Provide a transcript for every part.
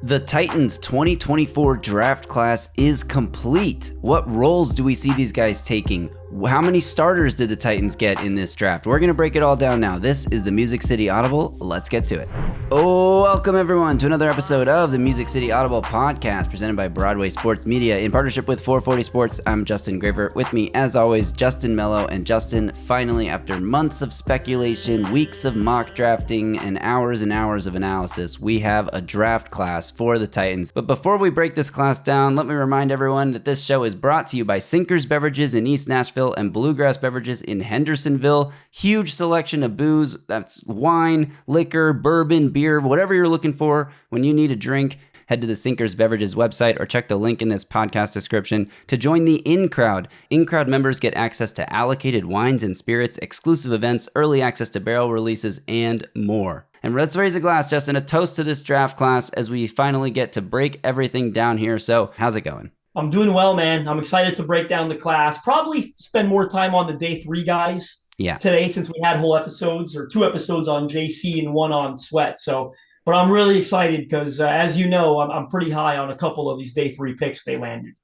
The Titans 2024 draft class is complete. What roles do we see these guys taking? How many starters did the Titans get in this draft? We're going to break it all down now. This is the Music City Audible. Let's get to it. Welcome everyone to another episode of the Music City Audible podcast presented by Broadway Sports Media in partnership with 440 Sports. I'm Justin Graver. With me, as always, Justin Melo. And Justin, finally, after months of speculation, weeks of mock drafting, and hours of analysis, we have a draft class for the Titans. But before we break this class down, let me remind everyone that this show is brought to you by Sinkers Beverages in East Nashville and Bluegrass Beverages in Hendersonville. Huge selection of booze. That's wine, liquor, bourbon, beer, whatever you're looking for when you need a drink. Head to the Sinkers Beverages website or check the link in this podcast description to join the In-Crowd. In-Crowd members get access to allocated wines and spirits, exclusive events, early access to barrel releases, and more. And let's raise a glass, Justin, a toast to this draft class as we finally get to break everything down here. So how's it going? I'm doing well, man. I'm excited to break down the class. Probably spend more time on the day three guys today since we had whole episodes or two episodes on JC and one on Sweat. But I'm really excited because, as you know, I'm pretty high on a couple of these day three picks they landed.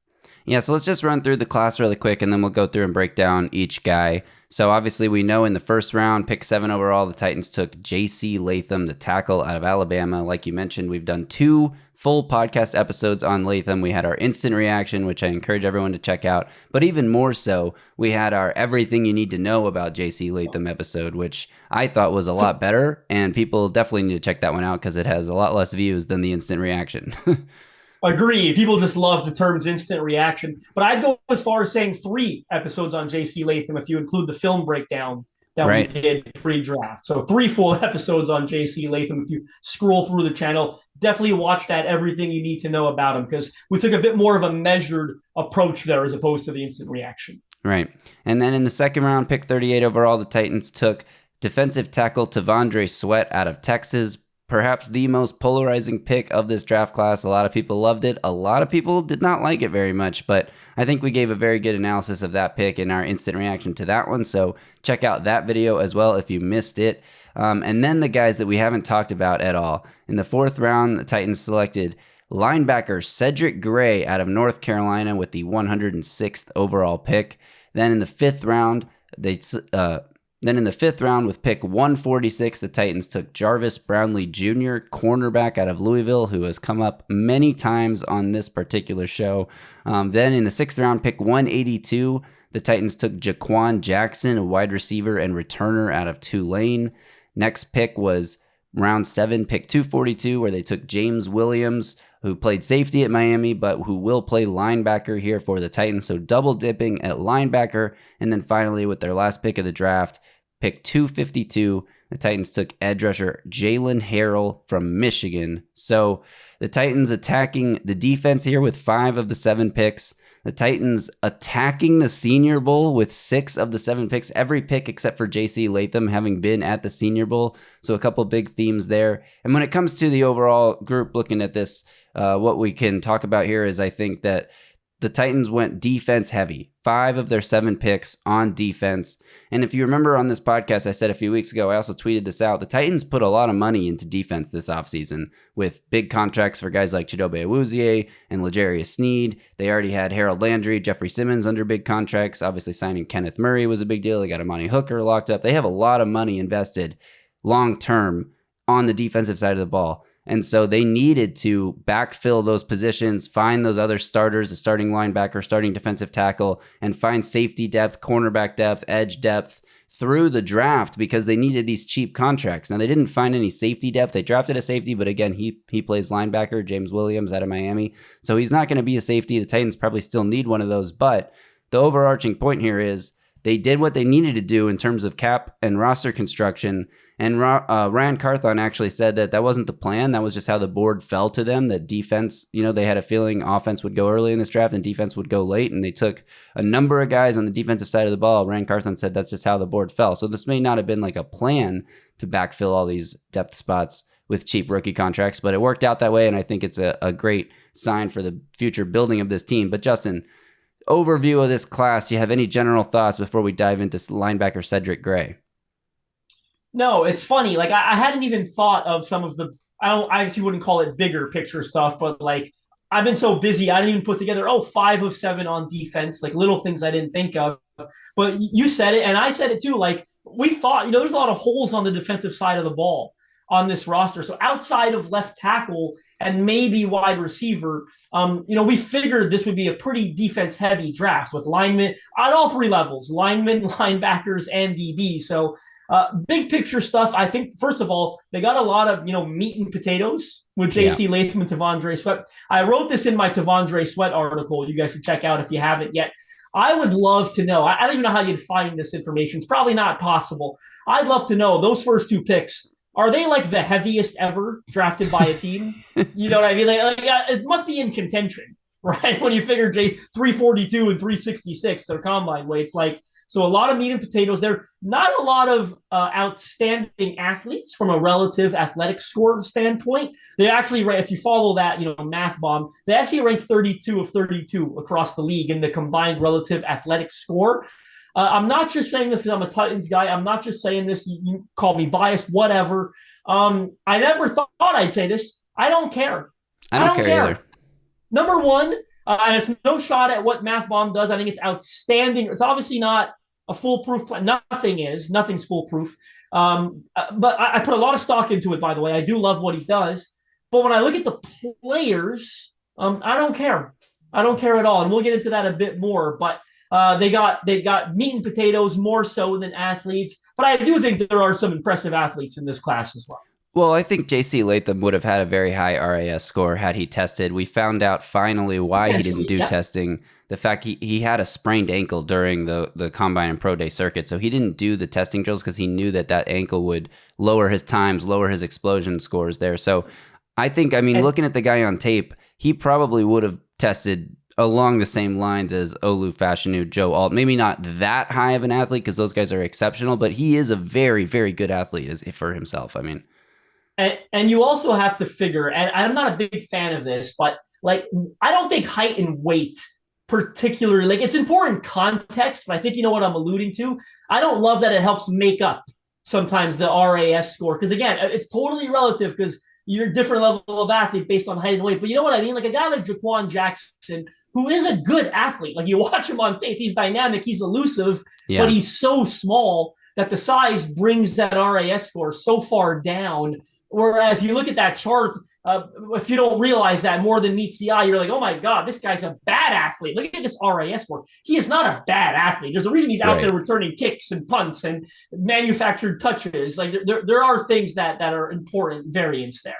Yeah, so let's just run through the class really quick, and then we'll go through and break down each guy. So obviously we know in the first round, pick 7 overall, the Titans took J.C. Latham, the tackle out of Alabama. Like you mentioned, we've done 2 full podcast episodes on Latham. We had our instant reaction, which I encourage everyone to check out. But even more so, we had our everything you need to know about J.C. Latham episode, which I thought was a lot better. And people definitely need to check that one out because it has a lot less views than the instant reaction. Agreed. People just love the terms instant reaction. But I'd go as far as saying 3 episodes on J.C. Latham if you include the film breakdown that we did pre-draft. So 3 full episodes on J.C. Latham. If you scroll through the channel, definitely watch that, everything you need to know about him, because we took a bit more of a measured approach there as opposed to the instant reaction. Right. And then in the second round, pick 38 overall, the Titans took defensive tackle T'Vondre Sweat out of Texas. Perhaps the most polarizing pick of this draft class. A lot of people loved it. A lot of people did not like it very much, but I think we gave a very good analysis of that pick in our instant reaction to that one. So check out that video as well if you missed it. And then the guys that we haven't talked about at all. In the 4th round, the Titans selected linebacker Cedric Gray out of North Carolina with the 106th overall pick. Then in the 5th round, with pick 146, the Titans took Jarvis Brownlee Jr., cornerback out of Louisville, who has come up many times on this particular show. Then in the 6th round, pick 182, the Titans took Jha'Quan Jackson, a wide receiver and returner out of Tulane. Next pick was round 7, pick 242, where they took James Williams, who played safety at Miami, but who will play linebacker here for the Titans. So double dipping at linebacker. And then finally, with their last pick of the draft, pick 252, the Titans took edge rusher Jaylen Harrell from Michigan. So the Titans attacking the defense here with 5 of the 7 picks. The Titans attacking the Senior Bowl with 6 of the 7 picks. Every pick except for J.C. Latham having been at the Senior Bowl. So a couple big themes there. And when it comes to the overall group looking at this, what we can talk about here is I think that the Titans went defense heavy. 5 of their 7 picks on defense. And if you remember on this podcast, I said a few weeks ago, I also tweeted this out, the Titans put a lot of money into defense this offseason with big contracts for guys like Chidobe Awuzie and L'Jarius Sneed. They already had Harold Landry, Jeffrey Simmons under big contracts. Obviously signing Kenneth Murray was a big deal. They got Amani Hooker locked up. They have a lot of money invested long-term on the defensive side of the ball. And so they needed to backfill those positions, find those other starters, a starting linebacker, starting defensive tackle, and find safety depth, cornerback depth, edge depth through the draft because they needed these cheap contracts. Now, they didn't find any safety depth. They drafted a safety, but again, he plays linebacker, James Williams out of Miami. So he's not going to be a safety. The Titans probably still need one of those. But the overarching point here is they did what they needed to do in terms of cap and roster construction. And Ryan Carthon actually said that wasn't the plan. That was just how the board fell to them, that defense, they had a feeling offense would go early in this draft and defense would go late. And they took a number of guys on the defensive side of the ball. Ryan Carthon said that's just how the board fell. So this may not have been like a plan to backfill all these depth spots with cheap rookie contracts, but it worked out that way. And I think it's a great sign for the future building of this team. But Justin, overview of this class, do you have any general thoughts before we dive into linebacker Cedric Gray? No, it's funny. Like I hadn't even thought of some of the I actually wouldn't call it bigger picture stuff, but like I've been so busy, I didn't even put together, 5 of 7 on defense, like little things I didn't think of. But you said it, and I said it too. Like we thought, there's a lot of holes on the defensive side of the ball on this roster. So outside of left tackle and maybe wide receiver, we figured this would be a pretty defense heavy draft with linemen at all 3 levels, linemen, linebackers, and DB. So big picture stuff. I think, first of all, they got a lot of, meat and potatoes with J.C. Latham and T'Vondre Sweat. I wrote this in my T'Vondre Sweat article. You guys should check out if you haven't yet. I would love to know. I don't even know how you'd find this information. It's probably not possible. I'd love to know those first 2 picks. Are they like the heaviest ever drafted by a team? You know what I mean? Like it must be in contention, right? When you figure 342 and 366, their combine weights. So a lot of meat and potatoes there. Not a lot of outstanding athletes from a relative athletic score standpoint. They actually, if you follow that, math bomb, they actually rank 32 of 32 across the league in the combined relative athletic score. I'm not just saying this because I'm a Titans guy. I'm not just saying this. You call me biased, whatever. I never thought I'd say this. I don't care. I don't care either. Number one, and it's no shot at what Math Bomb does. I think it's outstanding. It's obviously not a foolproof plan. Nothing's foolproof. But I put a lot of stock into it, by the way. I do love what he does. But when I look at the players, I don't care. I don't care at all. And we'll get into that a bit more. But they got meat and potatoes more so than athletes. But I do think there are some impressive athletes in this class as well. Well, I think J.C. Latham would have had a very high RAS score had he tested. We found out finally why he didn't do testing. The fact he had a sprained ankle during the Combine and Pro Day circuit, so he didn't do the testing drills because he knew that ankle would lower his times, lower his explosion scores there. So I think, looking at the guy on tape, he probably would have tested along the same lines as Olu Fashanu, Joe Alt. Maybe not that high of an athlete because those guys are exceptional, but he is a very, very good athlete for himself. And you also have to figure, and I'm not a big fan of this, but I don't think height and weight particularly, it's important context, but I think you know what I'm alluding to. I don't love that it helps make up sometimes the RAS score. Because again, it's totally relative because you're a different level of athlete based on height and weight. But you know what I mean? Like a guy like Jha'Quan Jackson, who is a good athlete. Like you watch him on tape, he's dynamic, he's elusive, but he's so small that the size brings that RAS score so far down. Whereas you look at that chart, if you don't realize that more than meets the eye, you're like, oh my God, this guy's a bad athlete. Look at this RAS score. He is not a bad athlete. There's a reason he's out there returning kicks and punts and manufactured touches. Like there are things that are important variance there.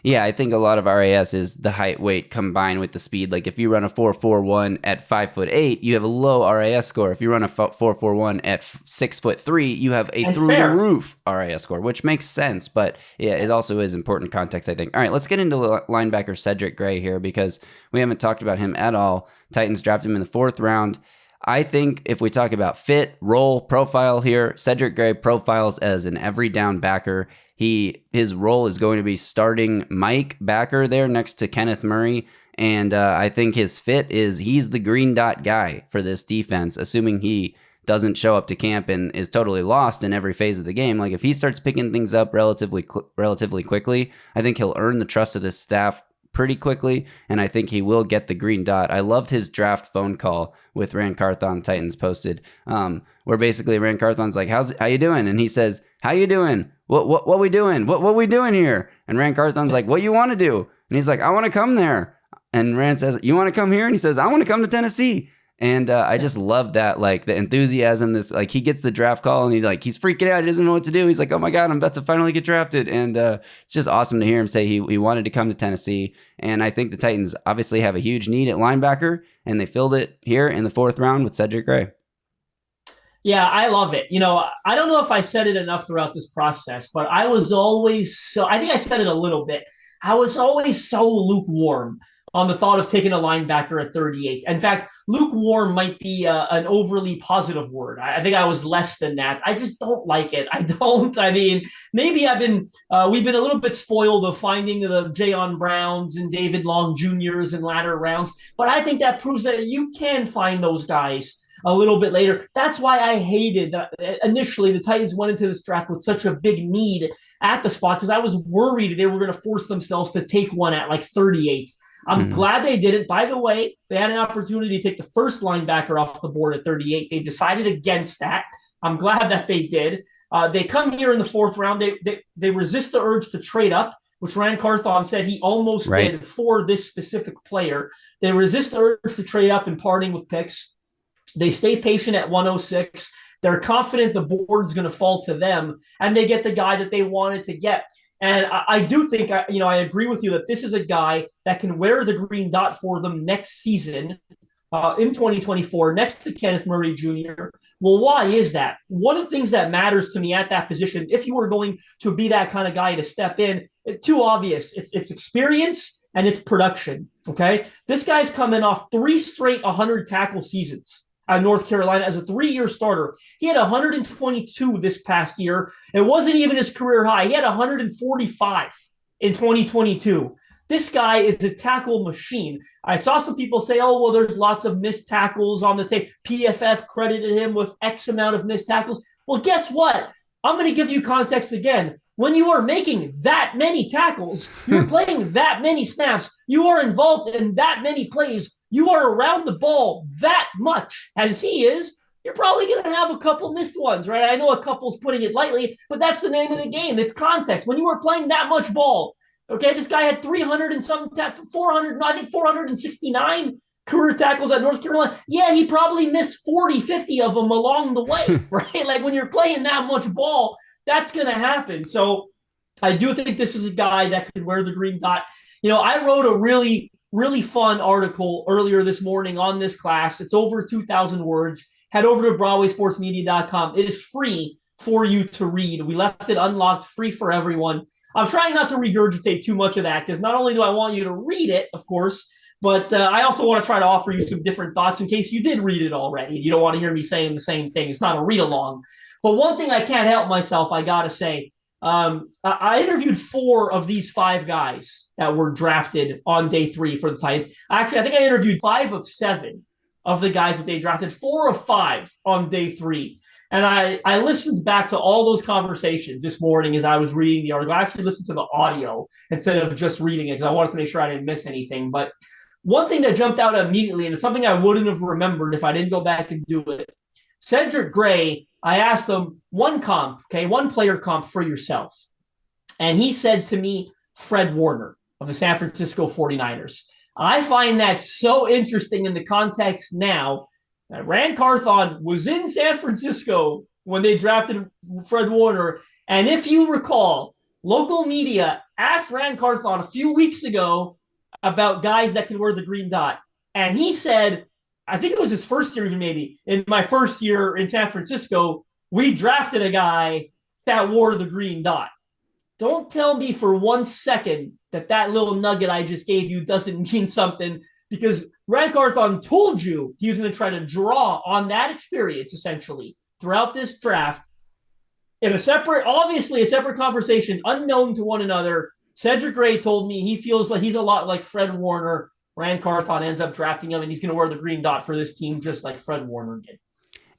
Yeah, I think a lot of RAS is the height, weight combined with the speed. Like if you run a 4.41 at 5'8", you have a low RAS score. If you run a 4.41 at 6'3", you have a through the roof RAS score, which makes sense. But yeah, it also is important context, I think. All right, let's get into linebacker Cedric Gray here because we haven't talked about him at all. Titans drafted him in the 4th round. I think if we talk about fit, role, profile here, Cedric Gray profiles as an every down backer. His role is going to be starting Mike backer there next to Kenneth Murray. And I think his fit is he's the green dot guy for this defense, assuming he doesn't show up to camp and is totally lost in every phase of the game. Like if he starts picking things up relatively quickly, I think he'll earn the trust of this staff pretty quickly, and I think he will get the green dot. I loved his draft phone call with Rand Carthon, Titans posted, where basically Rand Carthon's like, how you doing? And he says, how you doing? What we doing? What we doing here? And Rand Carthon's like, what you want to do? And he's like, I want to come there. And Rand says, you want to come here? And he says, I want to come to Tennessee. And I just love that, like the enthusiasm. This like he gets the draft call and he's freaking out. He doesn't know what to do. He's like, oh my God, I'm about to finally get drafted. And it's just awesome to hear him say he wanted to come to Tennessee. And I think the Titans obviously have a huge need at linebacker, and they filled it here in the 4th round with Cedric Gray. Yeah, I love it. I don't know if I said it enough throughout this process, but I was always I think I said it a little bit. I was always so lukewarm on the thought of taking a linebacker at 38. In fact, lukewarm might be an overly positive word. I think I was less than that. I just don't like it. I don't. I mean, maybe we've been a little bit spoiled of finding the Jayon Browns and David Long Juniors in latter rounds, but I think that proves that you can find those guys a little bit later. That's why I hated that initially the Titans went into this draft with such a big need at the spot, because I was worried they were going to force themselves to take one at like 38. I'm glad they didn't. By the way, they had an opportunity to take the first linebacker off the board at 38. They decided against that. I'm glad that they did. They come here in the fourth round. They resist the urge to trade up, which Ran Carthon said he almost did for this specific player. They resist the urge to trade up and parting with picks. They stay patient at 106. They're confident the board's going to fall to them, and they get the guy that they wanted to get. And I do think, I agree with you that this is a guy that can wear the green dot for them next season in 2024, next to Kenneth Murray Jr. Well, why is that? One of the things that matters to me at that position, if you were going to be that kind of guy to step in, it's too obvious. It's experience and it's production, okay? This guy's coming off 3 straight 100 tackle seasons at North Carolina as a 3-year starter. He had 122 this past year. It wasn't even his career high. He had 145 in 2022. This guy is a tackle machine. I saw some people say, oh, well, there's lots of missed tackles on the tape. PFF credited him with X amount of missed tackles. Well, guess what? I'm going to give you context again. When you are making that many tackles, you're playing that many snaps, you are involved in that many plays, you are around the ball that much as he is, you're probably going to have a couple missed ones, right? I know a couple's putting it lightly, but that's the name of the game. It's context. When you are playing that much ball, okay, this guy had 300 and some, 400, I think 469 career tackles at North Carolina. Yeah, he probably missed 40, 50 of them along the way, right? Like when you're playing that much ball, that's going to happen. So I do think this is a guy that could wear the green dot. I wrote a really fun article earlier this morning on this class. It's over 2,000 words. Head over to BroadwaySportsMedia.com. It is free for you to read. We left it unlocked, free for everyone. I'm trying not to regurgitate too much of that, because not only do I want you to read it, of course, but I also want to try to offer you some different thoughts in case you did read it already. You don't want to hear me saying the same thing. It's not a read-along. But one thing I can't help myself, I got to say, I interviewed 4 of these 5 guys that were drafted on day 3 for the Titans. Actually, I think I interviewed 5 of 7 of the guys that they drafted, 4 of 5 on day 3. And I listened back to all those conversations this morning as I was reading the article. I actually listened to the audio instead of just reading it because I wanted to make sure I didn't miss anything. But one thing that jumped out immediately, and it's something I wouldn't have remembered if I didn't go back and do it, Cedric Gray, I asked him one player comp for yourself. And he said to me, Fred Warner of the San Francisco 49ers. I find that so interesting in the context now that Ran Carthon was in San Francisco when they drafted Fred Warner. And if you recall, local media asked Ran Carthon a few weeks ago about guys that can wear the green dot. And he said, I think it was his first year, maybe, in my first year in San Francisco, we drafted a guy that wore the green dot. Don't tell me for 1 second that little nugget I just gave you doesn't mean something, because Ran Carthon told you he was going to try to draw on that experience, essentially, throughout this draft. In a separate conversation, unknown to one another, Cedric Gray told me he feels like he's a lot like Fred Warner. Ran Carthon ends up drafting him, and he's going to wear the green dot for this team just like Fred Warner did.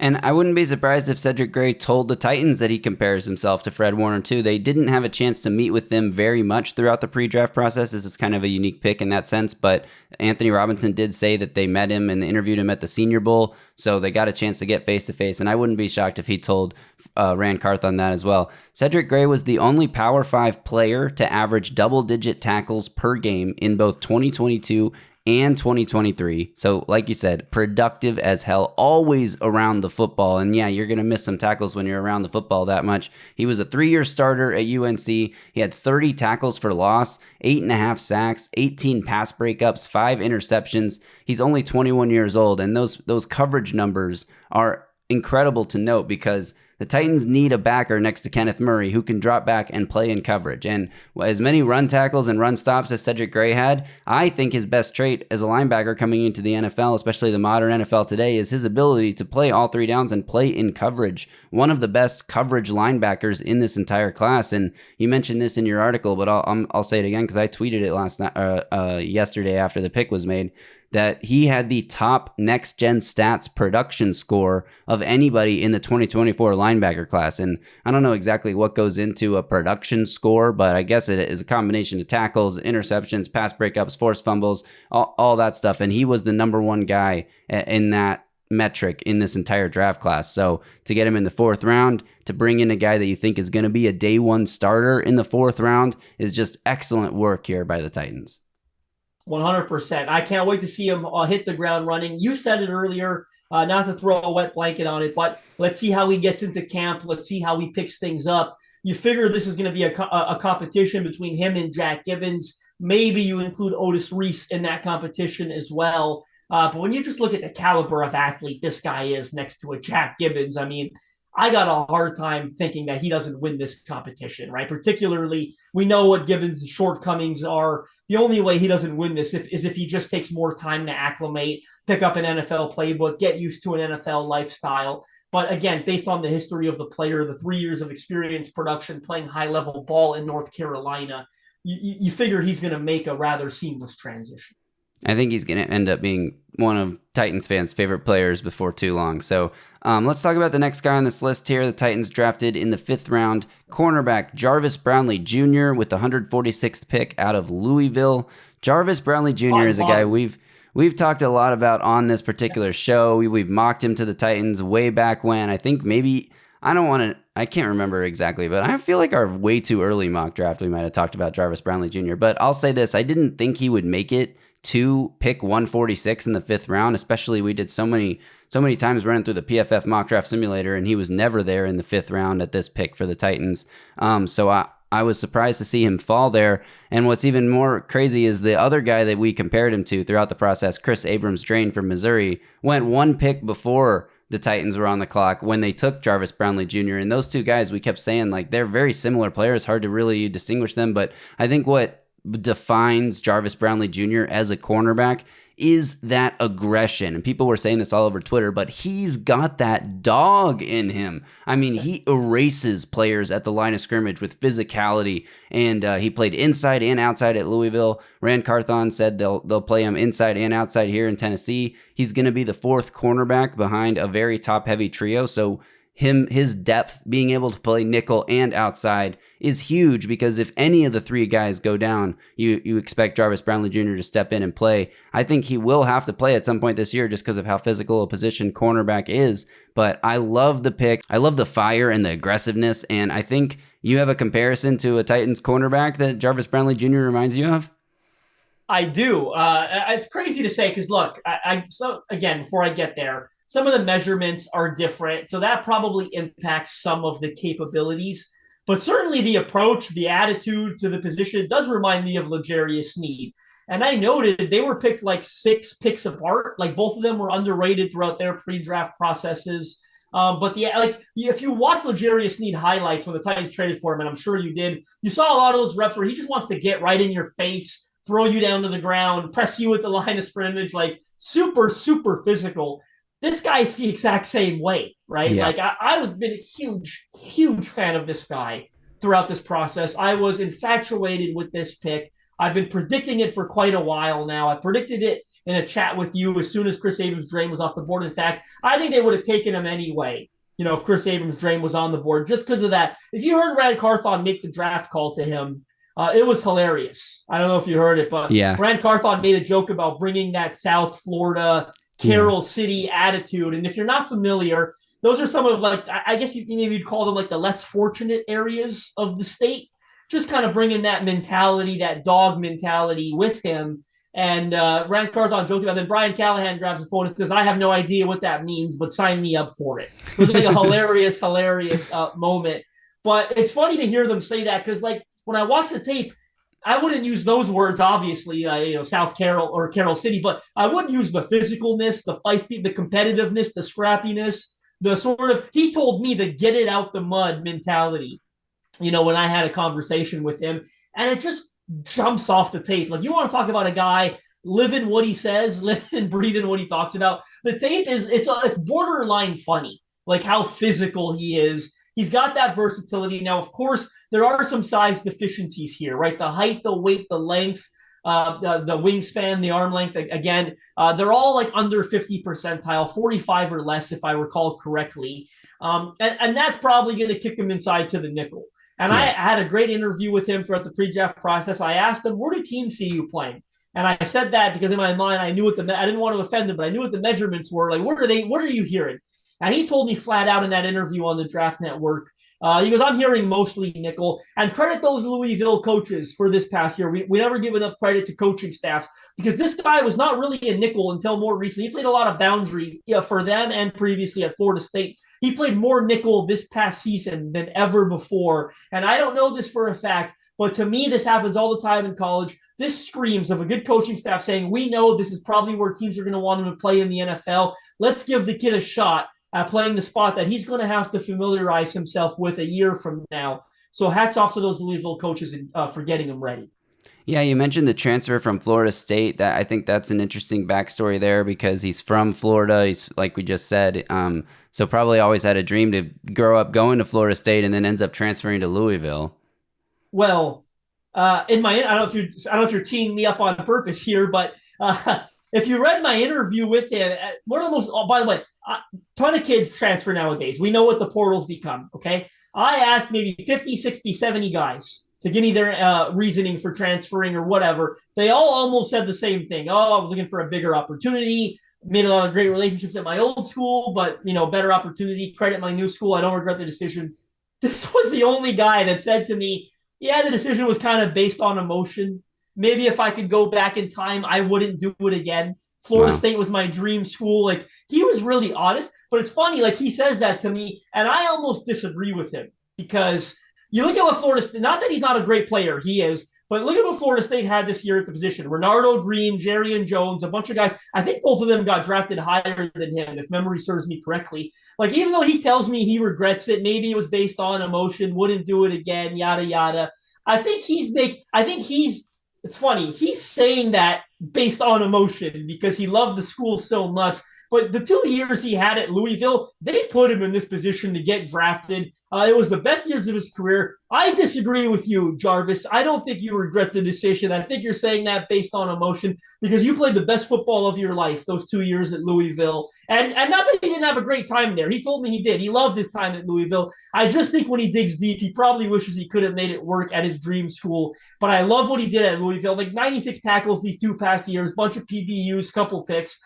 And I wouldn't be surprised if Cedric Gray told the Titans that he compares himself to Fred Warner too. They didn't have a chance to meet with them very much throughout the pre-draft process. This is kind of a unique pick in that sense, but Anthony Robinson did say that they met him and interviewed him at the Senior Bowl, so they got a chance to get face-to-face, and I wouldn't be shocked if he told Ran Carthon that as well. Cedric Gray was the only Power 5 player to average double-digit tackles per game in both 2022 and 2023. So like you said, productive as hell, always around the football. And yeah, you're going to miss some tackles when you're around the football that much. He was a 3-year starter at UNC. He had 30 tackles for loss, 8.5 sacks, 18 pass breakups, 5 interceptions. He's only 21 years old. And those coverage numbers are incredible to note, because the Titans need a backer next to Kenneth Murray who can drop back and play in coverage. And as many run tackles and run stops as Cedric Gray had, I think his best trait as a linebacker coming into the NFL, especially the modern NFL today, is his ability to play all three downs and play in coverage. One of the best coverage linebackers in this entire class. And you mentioned this in your article, but I'll say it again because I tweeted it yesterday after the pick was made, that he had the top next-gen stats production score of anybody in the 2024 linebacker class. And I don't know exactly what goes into a production score, but I guess it is a combination of tackles, interceptions, pass breakups, forced fumbles, all that stuff. And he was the number one guy in that metric in this entire draft class. So to get him in the 4th round, to bring in a guy that you think is going to be a day one starter in the 4th round is just excellent work here by the Titans. 100%. I can't wait to see him hit the ground running. You said it earlier, not to throw a wet blanket on it, but let's see how he gets into camp. Let's see how he picks things up. You figure this is going to be a competition between him and Jack Gibbons. Maybe you include Otis Reese in that competition as well. But when you just look at the caliber of athlete this guy is next to a Jack Gibbons, I mean, I got a hard time thinking that he doesn't win this competition, right? Particularly, we know what Gibbons' shortcomings are. The only way he doesn't win this is if he just takes more time to acclimate, pick up an NFL playbook, get used to an NFL lifestyle. But again, based on the history of the player, the 3 years of experience, production, playing high-level ball in North Carolina, you figure he's going to make a rather seamless transition. I think he's going to end up being one of Titans fans' favorite players before too long. So let's talk about the next guy on this list here. The Titans drafted in the 5th round cornerback Jarvis Brownlee Jr. with the 146th pick out of Louisville. Jarvis Brownlee Jr. is a guy we've talked a lot about on this particular show. We've mocked him to the Titans way back when. I think maybe I can't remember exactly, but I feel like our way too early mock draft we might have talked about Jarvis Brownlee Jr. But I'll say this, I didn't think he would make it to pick 146 in the 5th round, especially we did so many times running through the PFF mock draft simulator, and he was never there in the 5th round at this pick for the Titans. So I was surprised to see him fall there. And what's even more crazy is the other guy that we compared him to throughout the process, Chris Abrams-Drain from Missouri, went one pick before the Titans were on the clock when they took Jarvis Brownlee Jr. And those two guys, we kept saying, like, they're very similar players, hard to really distinguish them. But I think what defines Jarvis Brownlee Jr. as a cornerback is that aggression. And people were saying this all over Twitter, but he's got that dog in him. I mean, he erases players at the line of scrimmage with physicality, and he played inside and outside at Louisville. Rand Carthon said they'll play him inside and outside here in Tennessee. He's going to be the 4th cornerback behind a very top-heavy trio, so his depth, being able to play nickel and outside, is huge because if any of the 3 guys go down, you expect Jarvis Brownlee Jr. to step in and play. I think he will have to play at some point this year just because of how physical a position cornerback is. But I love the pick. I love the fire and the aggressiveness. And I think you have a comparison to a Titans cornerback that Jarvis Brownlee Jr. reminds you of? I do. It's crazy to say because, look, so again, before I get there, some of the measurements are different, so that probably impacts some of the capabilities. But certainly the approach, the attitude to the position does remind me of L'Jarius Sneed. And I noted they were picked like 6 picks apart. Like both of them were underrated throughout their pre-draft processes. But if you watch L'Jarius Sneed highlights when the Titans traded for him, and I'm sure you did, you saw a lot of those reps where he just wants to get right in your face, throw you down to the ground, press you at the line of scrimmage, like super, super physical. This guy's the exact same way, right? Yeah. Like I've been a huge, huge fan of this guy throughout this process. I was infatuated with this pick. I've been predicting it for quite a while now. I predicted it in a chat with you as soon as Chris Abrams-Drain was off the board. In fact, I think they would have taken him anyway, if Chris Abrams-Drain was on the board, just because of that. If you heard Rand Carthon make the draft call to him, it was hilarious. I don't know if you heard it, but yeah. Rand Carthon made a joke about bringing that South Florida Carroll City attitude. And if you're not familiar, those are some of, like, I guess you'd call them like the less fortunate areas of the state, just kind of bringing that mentality, that dog mentality with him. And Rand Carthon joked about it. Then Brian Callahan grabs the phone and says, I have no idea what that means, but sign me up for it. It was like a hilarious moment. But it's funny to hear them say that because, like, when I watched the tape, I wouldn't use those words, obviously, South Carroll or Carroll City, but I would use the physicalness, the feisty, the competitiveness, the scrappiness, the sort of, he told me the get it out the mud mentality, when I had a conversation with him, and it just jumps off the tape. Like, you want to talk about a guy living what he says, living and breathing what he talks about. The tape it's borderline funny, like how physical he is. He's got that versatility. Now, of course, there are some size deficiencies here, right? The height, the weight, the length, the wingspan, the arm length. Again, they're all like under 50 percentile, 45 or less, if I recall correctly. And that's probably going to kick him inside to the nickel. And I had a great interview with him throughout the pre-draft process. I asked him, where do teams see you playing? And I said that because in my mind, I knew I didn't want to offend him, but I knew what the measurements were. Like, what are you hearing? And he told me flat out in that interview on the Draft Network, he goes, I'm hearing mostly nickel. And credit those Louisville coaches for this past year. We never give enough credit to coaching staffs, because this guy was not really a nickel until more recently. He played a lot of boundary for them, and previously at Florida State. He played more nickel this past season than ever before. And I don't know this for a fact, but to me, this happens all the time in college. This screams of a good coaching staff saying, we know this is probably where teams are going to want him to play in the NFL. Let's give the kid a shot at playing the spot that he's going to have to familiarize himself with a year from now. So hats off to those Louisville coaches for getting him ready. Yeah, you mentioned the transfer from Florida State. That I think that's an interesting backstory there, because he's from Florida. He's, like we just said, so probably always had a dream to grow up going to Florida State, and then ends up transferring to Louisville. Well, I don't know if you're teeing me up on purpose here, but if you read my interview with him, one of the most, by the way, a ton of kids transfer nowadays. We know what the portal's become, okay? I asked maybe 50, 60, 70 guys to give me their reasoning for transferring or whatever. They all almost said the same thing. Oh, I was looking for a bigger opportunity, made a lot of great relationships at my old school, but, better opportunity, credit my new school. I don't regret the decision. This was the only guy that said to me, yeah, the decision was kind of based on emotion. Maybe if I could go back in time, I wouldn't do it again. Florida State was my dream school. Like, he was really honest, but it's funny. Like, he says that to me, and I almost disagree with him, because you look at what Florida State, not that he's not a great player, he is, but look at what Florida State had this year at the position. Renardo Green, Jerry Jones, a bunch of guys. I think both of them got drafted higher than him, if memory serves me correctly. Like, even though he tells me he regrets it, maybe it was based on emotion, wouldn't do it again, yada, yada. It's funny. He's saying that based on emotion because he loved the school so much. But the 2 years he had at Louisville, they put him in this position to get drafted. It was the best years of his career. I disagree with you, Jarvis. I don't think you regret the decision. I think you're saying that based on emotion, because you played the best football of your life those 2 years at Louisville. And not that he didn't have a great time there. He told me he did. He loved his time at Louisville. I just think when he digs deep, he probably wishes he could have made it work at his dream school. But I love what he did at Louisville. Like 96 tackles these 2 past years, bunch of PBUs, couple picks.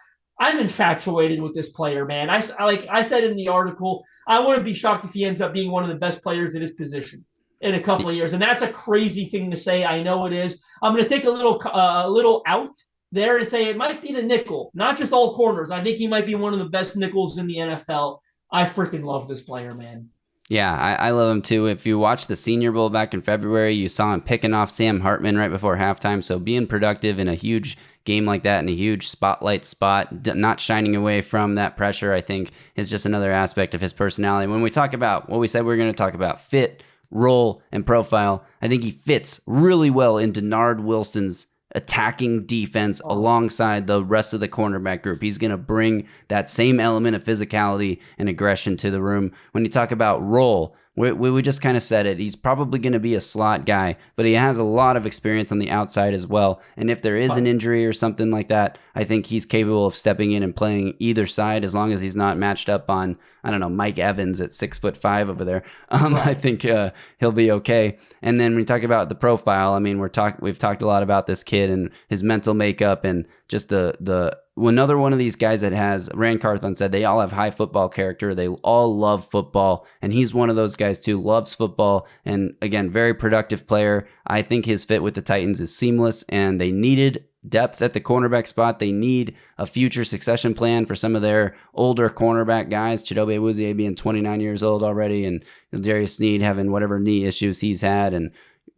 I'm infatuated with this player, man. I said in the article, I wouldn't be shocked if he ends up being one of the best players at his position in a couple of years. And that's a crazy thing to say. I know it is. I'm going to take a little out there and say it might be the nickel, not just all corners. I think he might be one of the best nickels in the NFL. I freaking love this player, man. Yeah, I love him too. If you watched the Senior Bowl back in February, you saw him picking off Sam Hartman right before halftime. So being productive in a huge game like that, in a huge spotlight spot, not shining away from that pressure, I think is just another aspect of his personality. When we talk about what we said we were going to talk about, fit, role, and profile, I think he fits really well into Nard Wilson's attacking defense alongside the rest of the cornerback group. He's going to bring that same element of physicality and aggression to the room. When you talk about role, we just kind of said it. He's probably going to be a slot guy, but he has a lot of experience on the outside as well. And if there is an injury or something like that, I think he's capable of stepping in and playing either side, as long as he's not matched up on, I don't know, Mike Evans at 6'5" over there. I think he'll be okay. And then when we talk about the profile, I mean, we've talked a lot about this kid and his mental makeup, and just another one of these guys that has, Rand Carthon said, they all have high football character. They all love football. And he's one of those guys too, loves football. And again, very productive player. I think his fit with the Titans is seamless, and they needed depth at the cornerback spot. They need a future succession plan for some of their older cornerback guys. Chidobe Awuzie being 29 years old already, and Darius Sneed having whatever knee issues he's had, and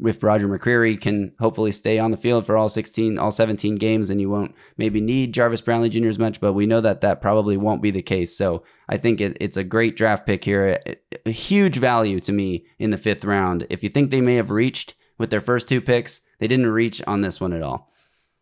if Roger McCreary can hopefully stay on the field for all 17 games, then you won't maybe need Jarvis Brownlee Jr. as much, but we know that probably won't be the case. So I think it's a great draft pick here. A huge value to me in the 5th round. If you think they may have reached with their first 2 picks, they didn't reach on this one at all.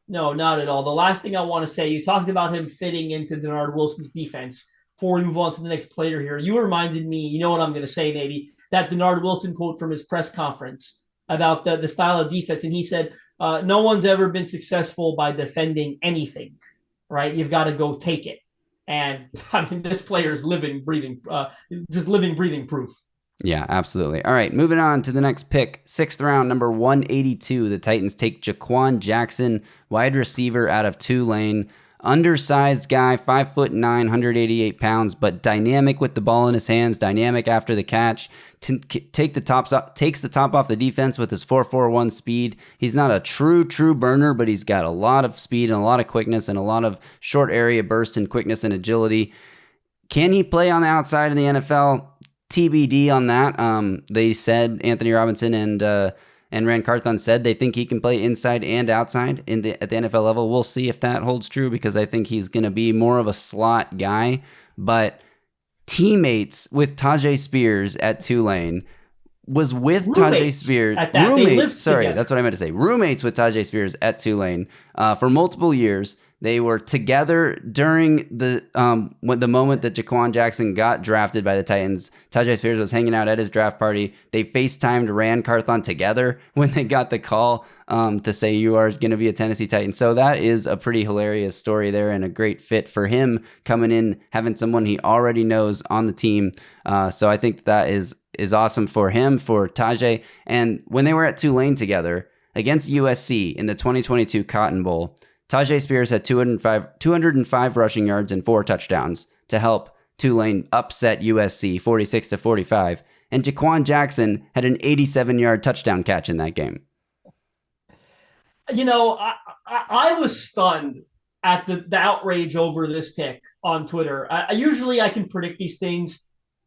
No, not at all. The last thing I want to say, you talked about him fitting into Denard Wilson's defense. Before we move on to the next player here, you reminded me, you know what I'm going to say maybe, that Denard Wilson quote from his press conference about the style of defense. And he said, no one's ever been successful by defending anything, right? You've got to go take it. And I mean, this player is living, breathing proof. Yeah, absolutely. All right, moving on to the next pick. 6th round, number 182. The Titans take Jha'Quan Jackson, wide receiver out of Tulane. Undersized guy, 5'9", 188 pounds, but dynamic with the ball in his hands, dynamic after the catch. Takes the top off the defense with his 4.41 speed. He's not a true burner, but he's got a lot of speed and a lot of quickness and a lot of short area bursts and quickness and agility. Can he play on the outside in the NFL? TBD on that. They said Anthony Robinson and Rand Carthon said they think he can play inside and outside at the NFL level. We'll see if that holds true because I think he's going to be more of a slot guy. But teammates with Tajay Spears at Tulane was with Tajay Spears. Roommates, that's what I meant to say. Roommates with Tajay Spears at Tulane for multiple years. They were together during the moment that Jha'Quan Jackson got drafted by the Titans. Tajay Spears was hanging out at his draft party. They FaceTimed Rand Carthon together when they got the call to say you are going to be a Tennessee Titan. So that is a pretty hilarious story there and a great fit for him coming in, having someone he already knows on the team. So I think that is awesome for him, for Tajay. And when they were at Tulane together against USC in the 2022 Cotton Bowl, Tajay Spears had 205 rushing yards and 4 touchdowns to help Tulane upset USC 46-45. And Jha'Quan Jackson had an 87-yard touchdown catch in that game. You know, I was stunned at the outrage over this pick on Twitter. Usually I can predict these things.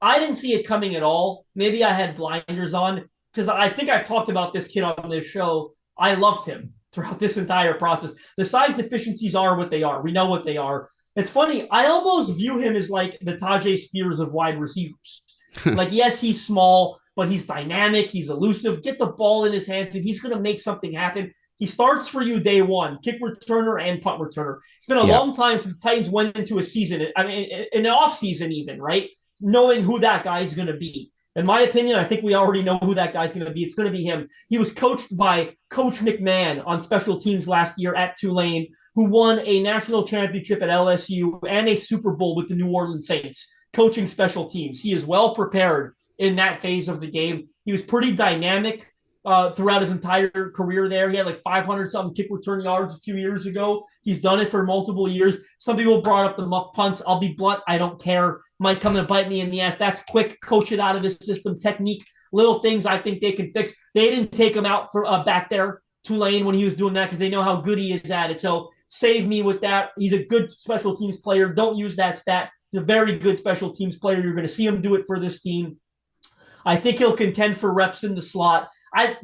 I didn't see it coming at all. Maybe I had blinders on because I think I've talked about this kid on this show. I loved him throughout this entire process. The size deficiencies are what they are. We know what they are. It's funny. I almost view him as like the Tajay Spears of wide receivers. Like, yes, he's small, but he's dynamic. He's elusive. Get the ball in his hands, and he's going to make something happen. He starts for you day one, kick returner and punt returner. It's been a long time since the Titans went into a season, I mean, an off season even, right? Knowing who that guy is going to be. In my opinion, I think we already know who that guy's going to be. It's going to be him. He was coached by Coach McMahon on special teams last year at Tulane, who won a national championship at LSU and a Super Bowl with the New Orleans Saints, coaching special teams. He is well prepared in that phase of the game. He was pretty dynamic throughout his entire career there. He had like 500-something kick return yards a few years ago. He's done it for multiple years. Some people brought up the muff punts. I'll be blunt. I don't care. Might come and bite me in the ass. That's quick. Coach it out of his system. Technique. Little things I think they can fix. They didn't take him out for back there, Tulane, when he was doing that because they know how good he is at it. So save me with that. He's a good special teams player. Don't use that stat. He's a very good special teams player. You're going to see him do it for this team. I think he'll contend for reps in the slot.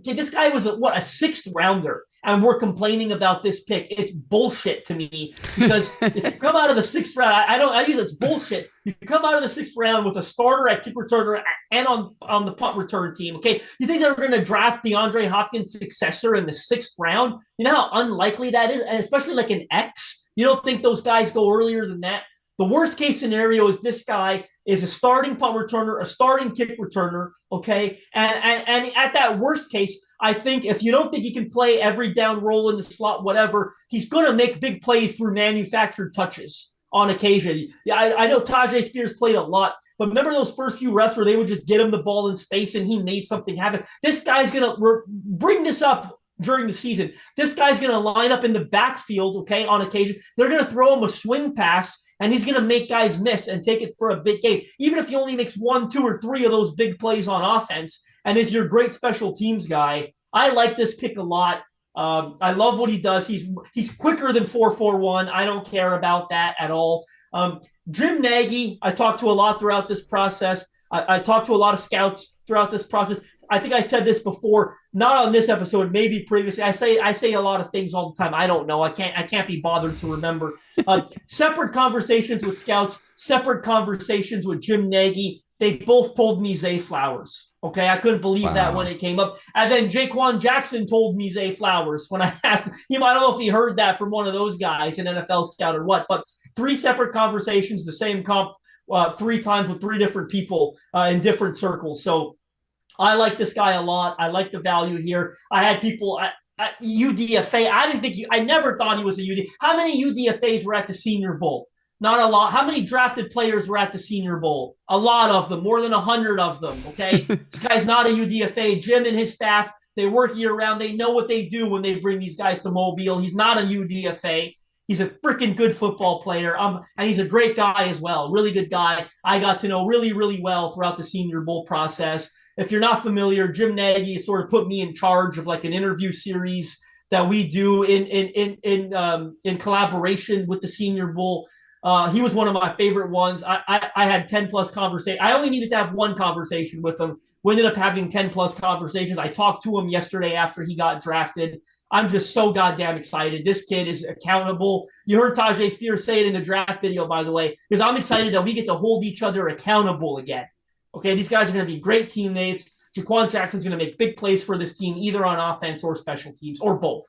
This guy was a 6th rounder, and we're complaining about this pick. It's bullshit to me because if you come out of the 6th round, I use it's bullshit. You come out of the 6th round with a starter at kick returner and on the punt return team. Okay, you think they're going to draft DeAndre Hopkins' successor in the 6th round? You know how unlikely that is, and especially like an X. You don't think those guys go earlier than that? The worst case scenario is this guy is a starting punt returner, a starting kick returner, okay? And at that worst case, I think if you don't think he can play every down roll in the slot, whatever, he's going to make big plays through manufactured touches on occasion. Yeah, I know Tajay Spears played a lot, but remember those first few reps where they would just get him the ball in space and he made something happen? This guy's going to bring this up during the season. This guy's going to line up in the backfield, okay, on occasion. They're going to throw him a swing pass, and he's going to make guys miss and take it for a big gain. Even if he only makes 1, 2, or 3 of those big plays on offense and is your great special teams guy, I like this pick a lot. I love what he does. He's quicker than 4.41. I don't care about that at all. Jim Nagy, I talked to a lot throughout this process. I talked to a lot of scouts throughout this process. I think I said this before, not on this episode, maybe previously. I say a lot of things all the time. I don't know. I can't be bothered to remember. Separate conversations with scouts, separate conversations with Jim Nagy. They both told me Zay Flowers. Okay, I couldn't believe that when it came up. And then Jha'Quan Jackson told me Zay Flowers when I asked him. I don't know if he heard that from one of those guys, an NFL scout or what, but 3 separate conversations, the same comp 3 times with 3 different people in different circles. So I like this guy a lot. I like the value here. I had people at UDFA. I never thought he was a UD. How many UDFAs were at the Senior Bowl? Not a lot. How many drafted players were at the Senior Bowl? A lot of them, more than 100 of them, okay? This guy's not a UDFA. Jim and his staff, they work year-round. They know what they do when they bring these guys to Mobile. He's not a UDFA. He's a freaking good football player, and he's a great guy as well. Really good guy. I got to know really, really well throughout the Senior Bowl process. If you're not familiar, Jim Nagy sort of put me in charge of like an interview series that we do in collaboration with the Senior Bowl. He was one of my favorite ones. I had 10 plus conversations. I only needed to have one conversation with him. We ended up having 10 plus conversations. I talked to him yesterday after he got drafted. I'm just so goddamn excited. This kid is accountable. You heard Tajay Spears say it in the draft video, by the way, because I'm excited that we get to hold each other accountable again. Okay, these guys are going to be great teammates. Jha'Quan Jackson's going to make big plays for this team, either on offense or special teams, or both.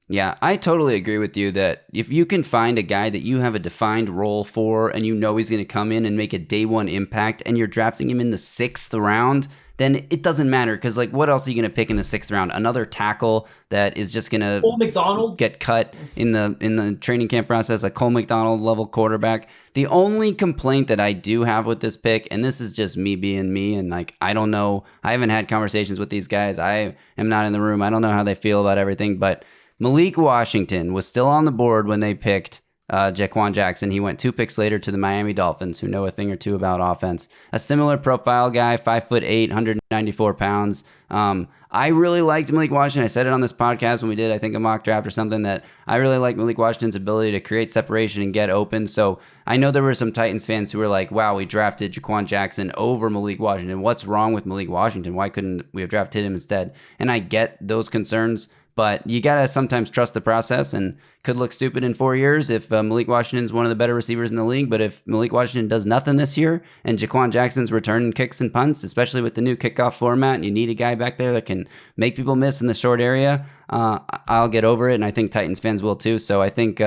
Yeah, I totally agree with you that if you can find a guy that you have a defined role for and you know he's going to come in and make a day one impact and you're drafting him in the 6th round, then it doesn't matter because, like, what else are you going to pick in the 6th round? Another tackle that is just going to get cut in the training camp process, a Cole McDonald level quarterback. The only complaint that I do have with this pick, and this is just me being me, and like I don't know, I haven't had conversations with these guys. I am not in the room. I don't know how they feel about everything, but Malik Washington was still on the board when they picked Jha'Quan Jackson. He went 2 picks later to the Miami Dolphins, who know a thing or two about offense. A similar profile guy, 5'8", 194 pounds. I really liked Malik Washington. I said it on this podcast when we did, I think, a mock draft or something, that I really like Malik Washington's ability to create separation and get open. So I know there were some Titans fans who were like, wow, we drafted Jha'Quan Jackson over Malik Washington. What's wrong with Malik Washington? Why couldn't we have drafted him instead? And I get those concerns. But you got to sometimes trust the process, and could look stupid in 4 years if Malik Washington's one of the better receivers in the league. But if Malik Washington does nothing this year and Jha'Quan Jackson's returning kicks and punts, especially with the new kickoff format, and you need a guy back there that can make people miss in the short area, I'll get over it. And I think Titans fans will too. So I think,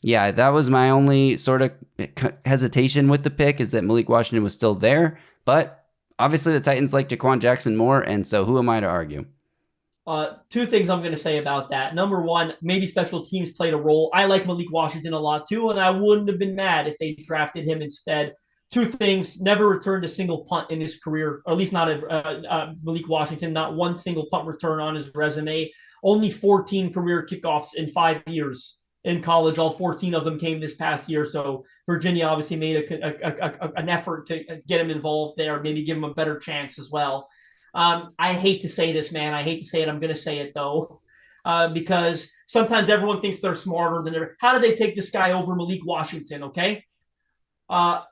yeah, that was my only sort of hesitation with the pick, is that Malik Washington was still there. But obviously the Titans like Jha'Quan Jackson more. And so who am I to argue? 2 things I'm going to say about that. Number one, maybe special teams played a role. I like Malik Washington a lot too, and I wouldn't have been mad if they drafted him instead. 2 things: never returned a single punt in his career, or at least not Malik Washington, not one single punt return on his resume. Only 14 career kickoffs in 5 years in college. All 14 of them came this past year. So Virginia obviously made an effort to get him involved there, maybe give him a better chance as well. I hate to say this, man. I hate to say it. I'm going to say it, though, because sometimes everyone thinks they're smarter than ever. How did they take this guy over Malik Washington, okay? I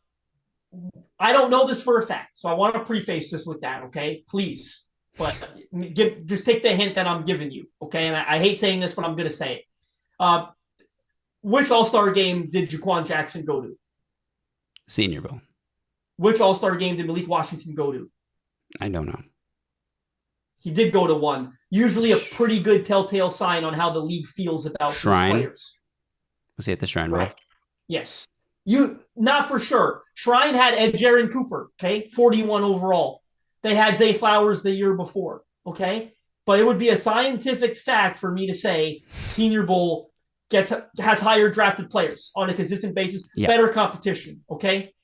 don't know this for a fact, so I want to preface this with that, okay? Please. But just take the hint that I'm giving you, okay? And I hate saying this, but I'm going to say it. Which All-Star game did Jha'Quan Jackson go to? Senior Bowl. Which All-Star game did Malik Washington go to? I don't know. He did go to one. Usually a pretty good telltale sign on how the league feels about these players. Was he at the Shrine Bowl? Right. Yes. Not for sure. Shrine had Ed Jaron Cooper, okay? 41 overall. They had Zay Flowers the year before, okay? But it would be a scientific fact for me to say Senior Bowl has higher drafted players on a consistent basis, better competition, okay?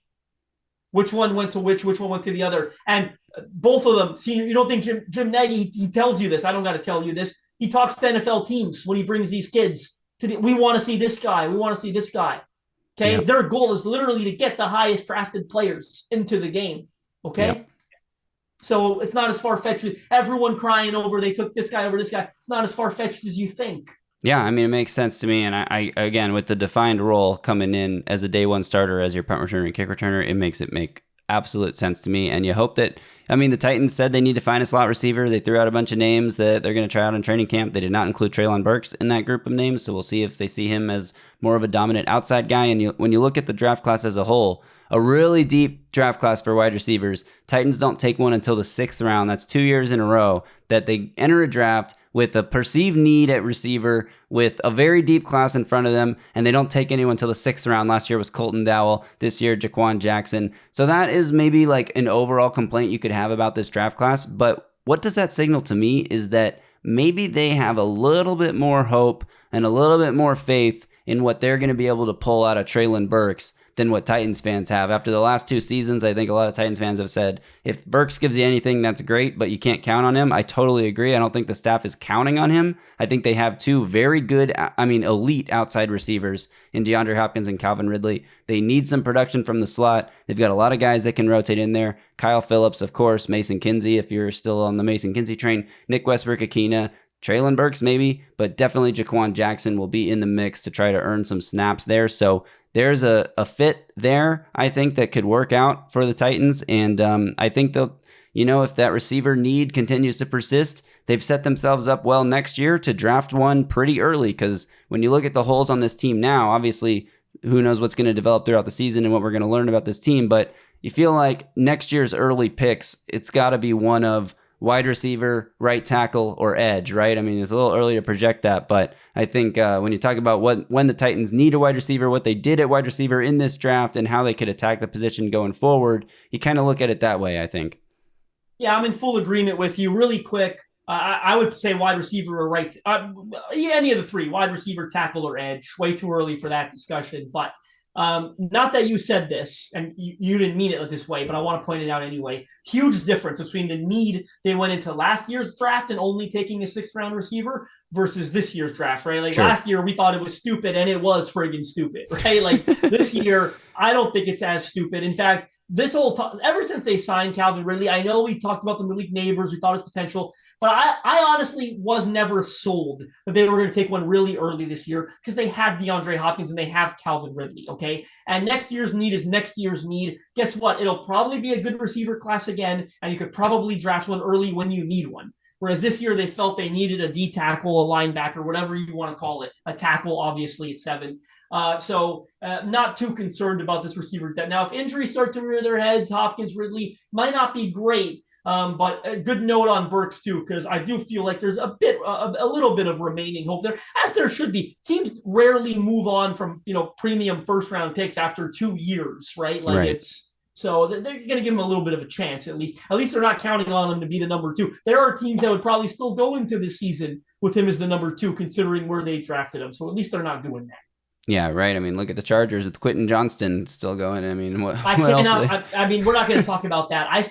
Which one went to which one went to the other. And both of them, senior, you don't think Jim Nagy, he tells you this. I don't got to tell you this. He talks to NFL teams when he brings these kids we want to see this guy. We want to see this guy. Okay. Yep. Their goal is literally to get the highest drafted players into the game. Okay. Yep. So it's not as far-fetched. Everyone crying over they took this guy over this guy. It's not as far-fetched as you think. Yeah, I mean, it makes sense to me. And I again, with the defined role coming in as a day one starter, as your punt returner and kick returner, it makes it make absolute sense to me. And you hope that, the Titans said they need to find a slot receiver. They threw out a bunch of names that they're going to try out in training camp. They did not include Treylon Burks in that group of names. So we'll see if they see him as more of a dominant outside guy. And when you look at the draft class as a whole, a really deep draft class for wide receivers. Titans don't take one until the 6th round. That's 2 years in a row that they enter a draft with a perceived need at receiver, with a very deep class in front of them, and they don't take anyone until the 6th round. Last year was Colton Dowell. This year, Jha'Quan Jackson. So that is maybe like an overall complaint you could have about this draft class. But what does that signal to me is that maybe they have a little bit more hope and a little bit more faith in what they're going to be able to pull out of Treylon Burks than what Titans fans have. After the last 2 seasons, I think a lot of Titans fans have said, if Burks gives you anything, that's great, but you can't count on him. I totally agree. I don't think the staff is counting on him. I think they have 2 very good, elite outside receivers in DeAndre Hopkins and Calvin Ridley. They need some production from the slot. They've got a lot of guys that can rotate in there. Kyle Phillips, of course, Mason Kinsey, if you're still on the Mason Kinsey train, Nick Westbrook-Akina, Treylon Burks maybe, but definitely Jha'Quan Jackson will be in the mix to try to earn some snaps there. So there's a fit there, I think, that could work out for the Titans. And I think they'll, if that receiver need continues to persist, they've set themselves up well next year to draft one pretty early. Because when you look at the holes on this team now, obviously, who knows what's going to develop throughout the season and what we're going to learn about this team. But you feel like next year's early picks, it's got to be one of wide receiver, right tackle, or edge, right? It's a little early to project that, but I think when you talk about when the Titans need a wide receiver, what they did at wide receiver in this draft, and how they could attack the position going forward, you kind of look at it that way, I think. Yeah, I'm in full agreement with you. Really quick, I would say wide receiver or right. Any of the 3, wide receiver, tackle, or edge. Way too early for that discussion, but not that you said this and you didn't mean it this way, but I want to point it out anyway. Huge difference between the need they went into last year's draft and only taking a 6th round receiver versus this year's draft, right? Like, sure. Last year we thought it was stupid, and it was friggin' stupid, right? Like this year, I don't think it's as stupid. In fact, this whole ever since they signed Calvin Ridley, I know we talked about the Malik Neighbors, we thought his potential, but I honestly was never sold that they were going to take one really early this year because they have DeAndre Hopkins and they have Calvin Ridley, okay? And next year's need is next year's need. Guess what? It'll probably be a good receiver class again, and you could probably draft one early when you need one. Whereas this year they felt they needed a D tackle, a linebacker, whatever you want to call it, a tackle, obviously, at 7. So not too concerned about this receiver depth. Now, if injuries start to rear their heads, Hopkins, Ridley might not be great, but a good note on Burks too, because I do feel like there's a little bit of remaining hope there, as there should be. Teams rarely move on from premium 1st round picks after 2 years, right? Like right. So they're going to give him a little bit of a chance at least. At least they're not counting on him to be the number 2. There are teams that would probably still go into this season with him as the number 2, considering where they drafted him. So at least they're not doing that. Yeah, right. Look at the Chargers with Quentin Johnston still going. What else? We're not going to talk about that. I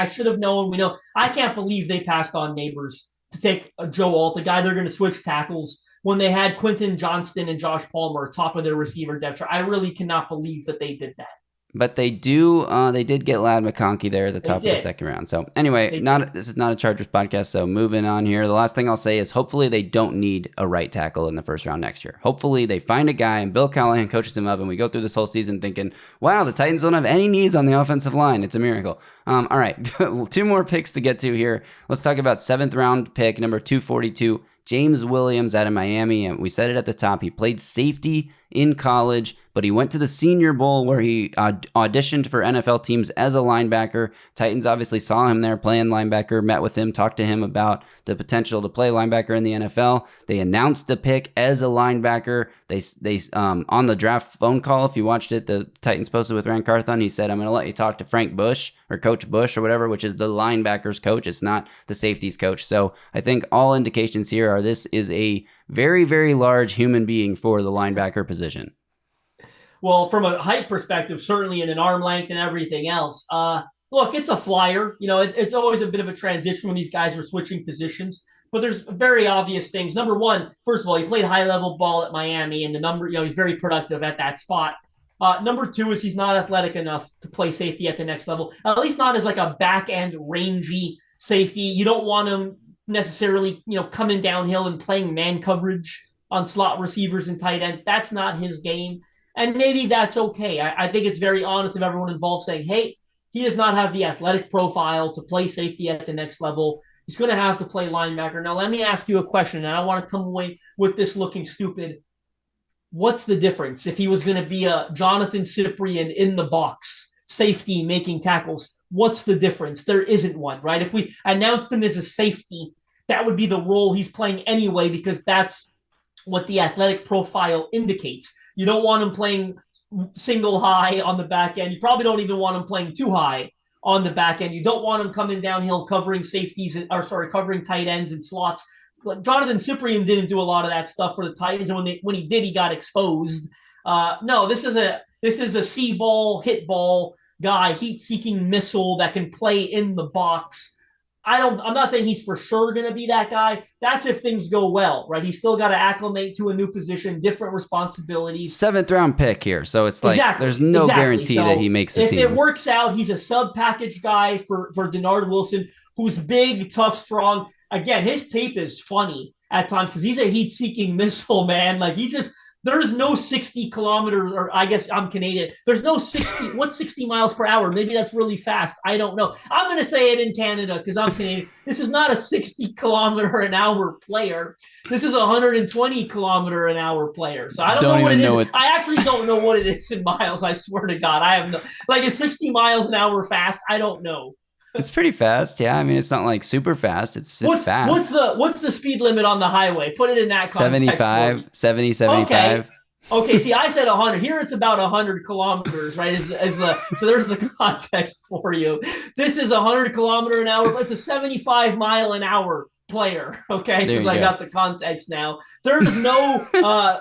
should have known. We know. I can't believe they passed on Neighbors to take Joe Alt, the guy they're going to switch tackles, when they had Quentin Johnston and Josh Palmer top of their receiver depth chart. I really cannot believe that they did that. But they did get Ladd McConkey there at the top of the 2nd round. So anyway, this is not a Chargers podcast, so moving on here. The last thing I'll say is hopefully they don't need a right tackle in the 1st round next year. Hopefully they find a guy and Bill Callahan coaches him up and we go through this whole season thinking, wow, the Titans don't have any needs on the offensive line. It's a miracle. All right, 2 more picks to get to here. Let's talk about 7th round pick, number 242, James Williams out of Miami. And we said it at the top. He played safety in college, but he went to the Senior Bowl where he auditioned for NFL teams as a linebacker. Titans obviously saw him there playing linebacker, met with him, talked to him about the potential to play linebacker in the NFL. They announced the pick as a linebacker. They on the draft phone call, if you watched it, the Titans posted with Rand Carthon, he said, I'm going to let you talk to Frank Bush or Coach Bush or whatever, which is the linebackers coach. It's not the safeties coach. So I think all indications here are this is a very, very large human being for the linebacker position. Well, from a height perspective, certainly in an arm length and everything else. Look, it's a flyer. It's always a bit of a transition when these guys are switching positions. But there's very obvious things. Number one, first of all, he played high-level ball at Miami, and he's very productive at that spot. Number 2 is he's not athletic enough to play safety at the next level, at least not as like a back-end rangy safety. You don't want him necessarily, coming downhill and playing man coverage on slot receivers and tight ends. That's not his game. And maybe that's okay. I think it's very honest of everyone involved saying, hey, he does not have the athletic profile to play safety at the next level. He's going to have to play linebacker. Now, let me ask you a question, and I want to come away with this looking stupid. What's the difference if he was going to be a Jonathan Cyprien in the box, safety, making tackles? What's the difference? There isn't one, right? If we announced him as a safety, that would be the role he's playing anyway, because that's what the athletic profile indicates. You don't want him playing single high on the back end. You probably don't even want him playing too high on the back end. You don't want him coming downhill covering covering tight ends and slots. Jonathan Cyprien didn't do a lot of that stuff for the Titans, and when he did, he got exposed. No, this is a see ball, hit ball guy, heat-seeking missile that can play in the box. I'm not saying he's for sure going to be that guy. That's if things go well, right? He's still got to acclimate to a new position, different responsibilities. 7th round pick here. So it's like there's no guarantee that he makes the team. If it works out, he's a sub-package guy for Denard Wilson, who's big, tough, strong. Again, his tape is funny at times because he's a heat-seeking missile, man. Like there's no 60 kilometers, or I guess I'm Canadian. There's no 60. What's 60 miles per hour? Maybe that's really fast. I don't know. I'm going to say it in Canada because I'm Canadian. This is not a 60 kilometer an hour player. This is a 120 kilometer an hour player. So I don't know what it is. I actually don't know what it is in miles. I swear to God. I have no, like, is 60 miles an hour fast? I don't know. It's pretty fast. Yeah. I mean, it's not like super fast. It's fast. What's the speed limit on the highway? Put it in that context. 70, 75. Okay. See, I said 100. Here it's about 100 kilometers, right? So there's the context for you. This is 100 kilometer an hour. It's a 75 mile an hour player. Okay. Since I got the context now. There's no,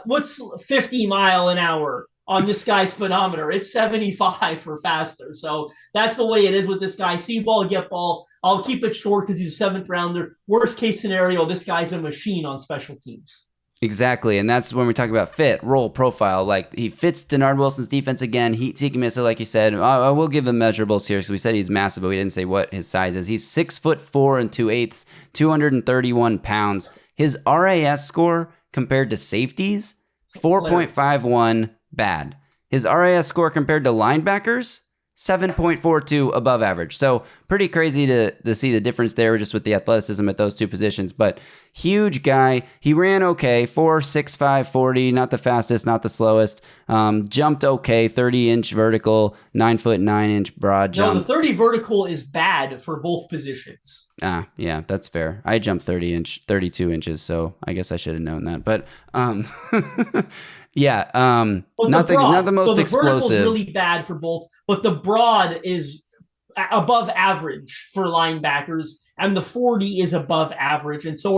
what's 50 mile an hour on this guy's speedometer? It's 75 or faster. So that's the way it is with this guy. See ball, get ball. I'll keep it short because he's a 7th rounder. Worst case scenario, this guy's a machine on special teams. Exactly. And that's when we talk about fit, role, profile. Like, he fits Denard Wilson's defense again. Heat-seeking missile, like you said. I will give him measurables here because we said he's massive, but we didn't say what his size is. He's 6'4" 2/8", 231 pounds. His RAS score compared to safeties, 4.51. Bad. His RAS score compared to linebackers, 7.42 above average. So pretty crazy to see the difference there just with the athleticism at those two positions. But huge guy. He ran okay, 4.65 40, not the fastest, not the slowest. Jumped okay, 30-inch vertical, 9'9" broad jump. No, the 30 vertical is bad for both positions. Yeah, that's fair. I jumped 32 inches, so I guess I should have known that. But yeah, not the most explosive. So the vertical is really bad for both, but the broad is above average for linebackers, and the 40 is above average, and so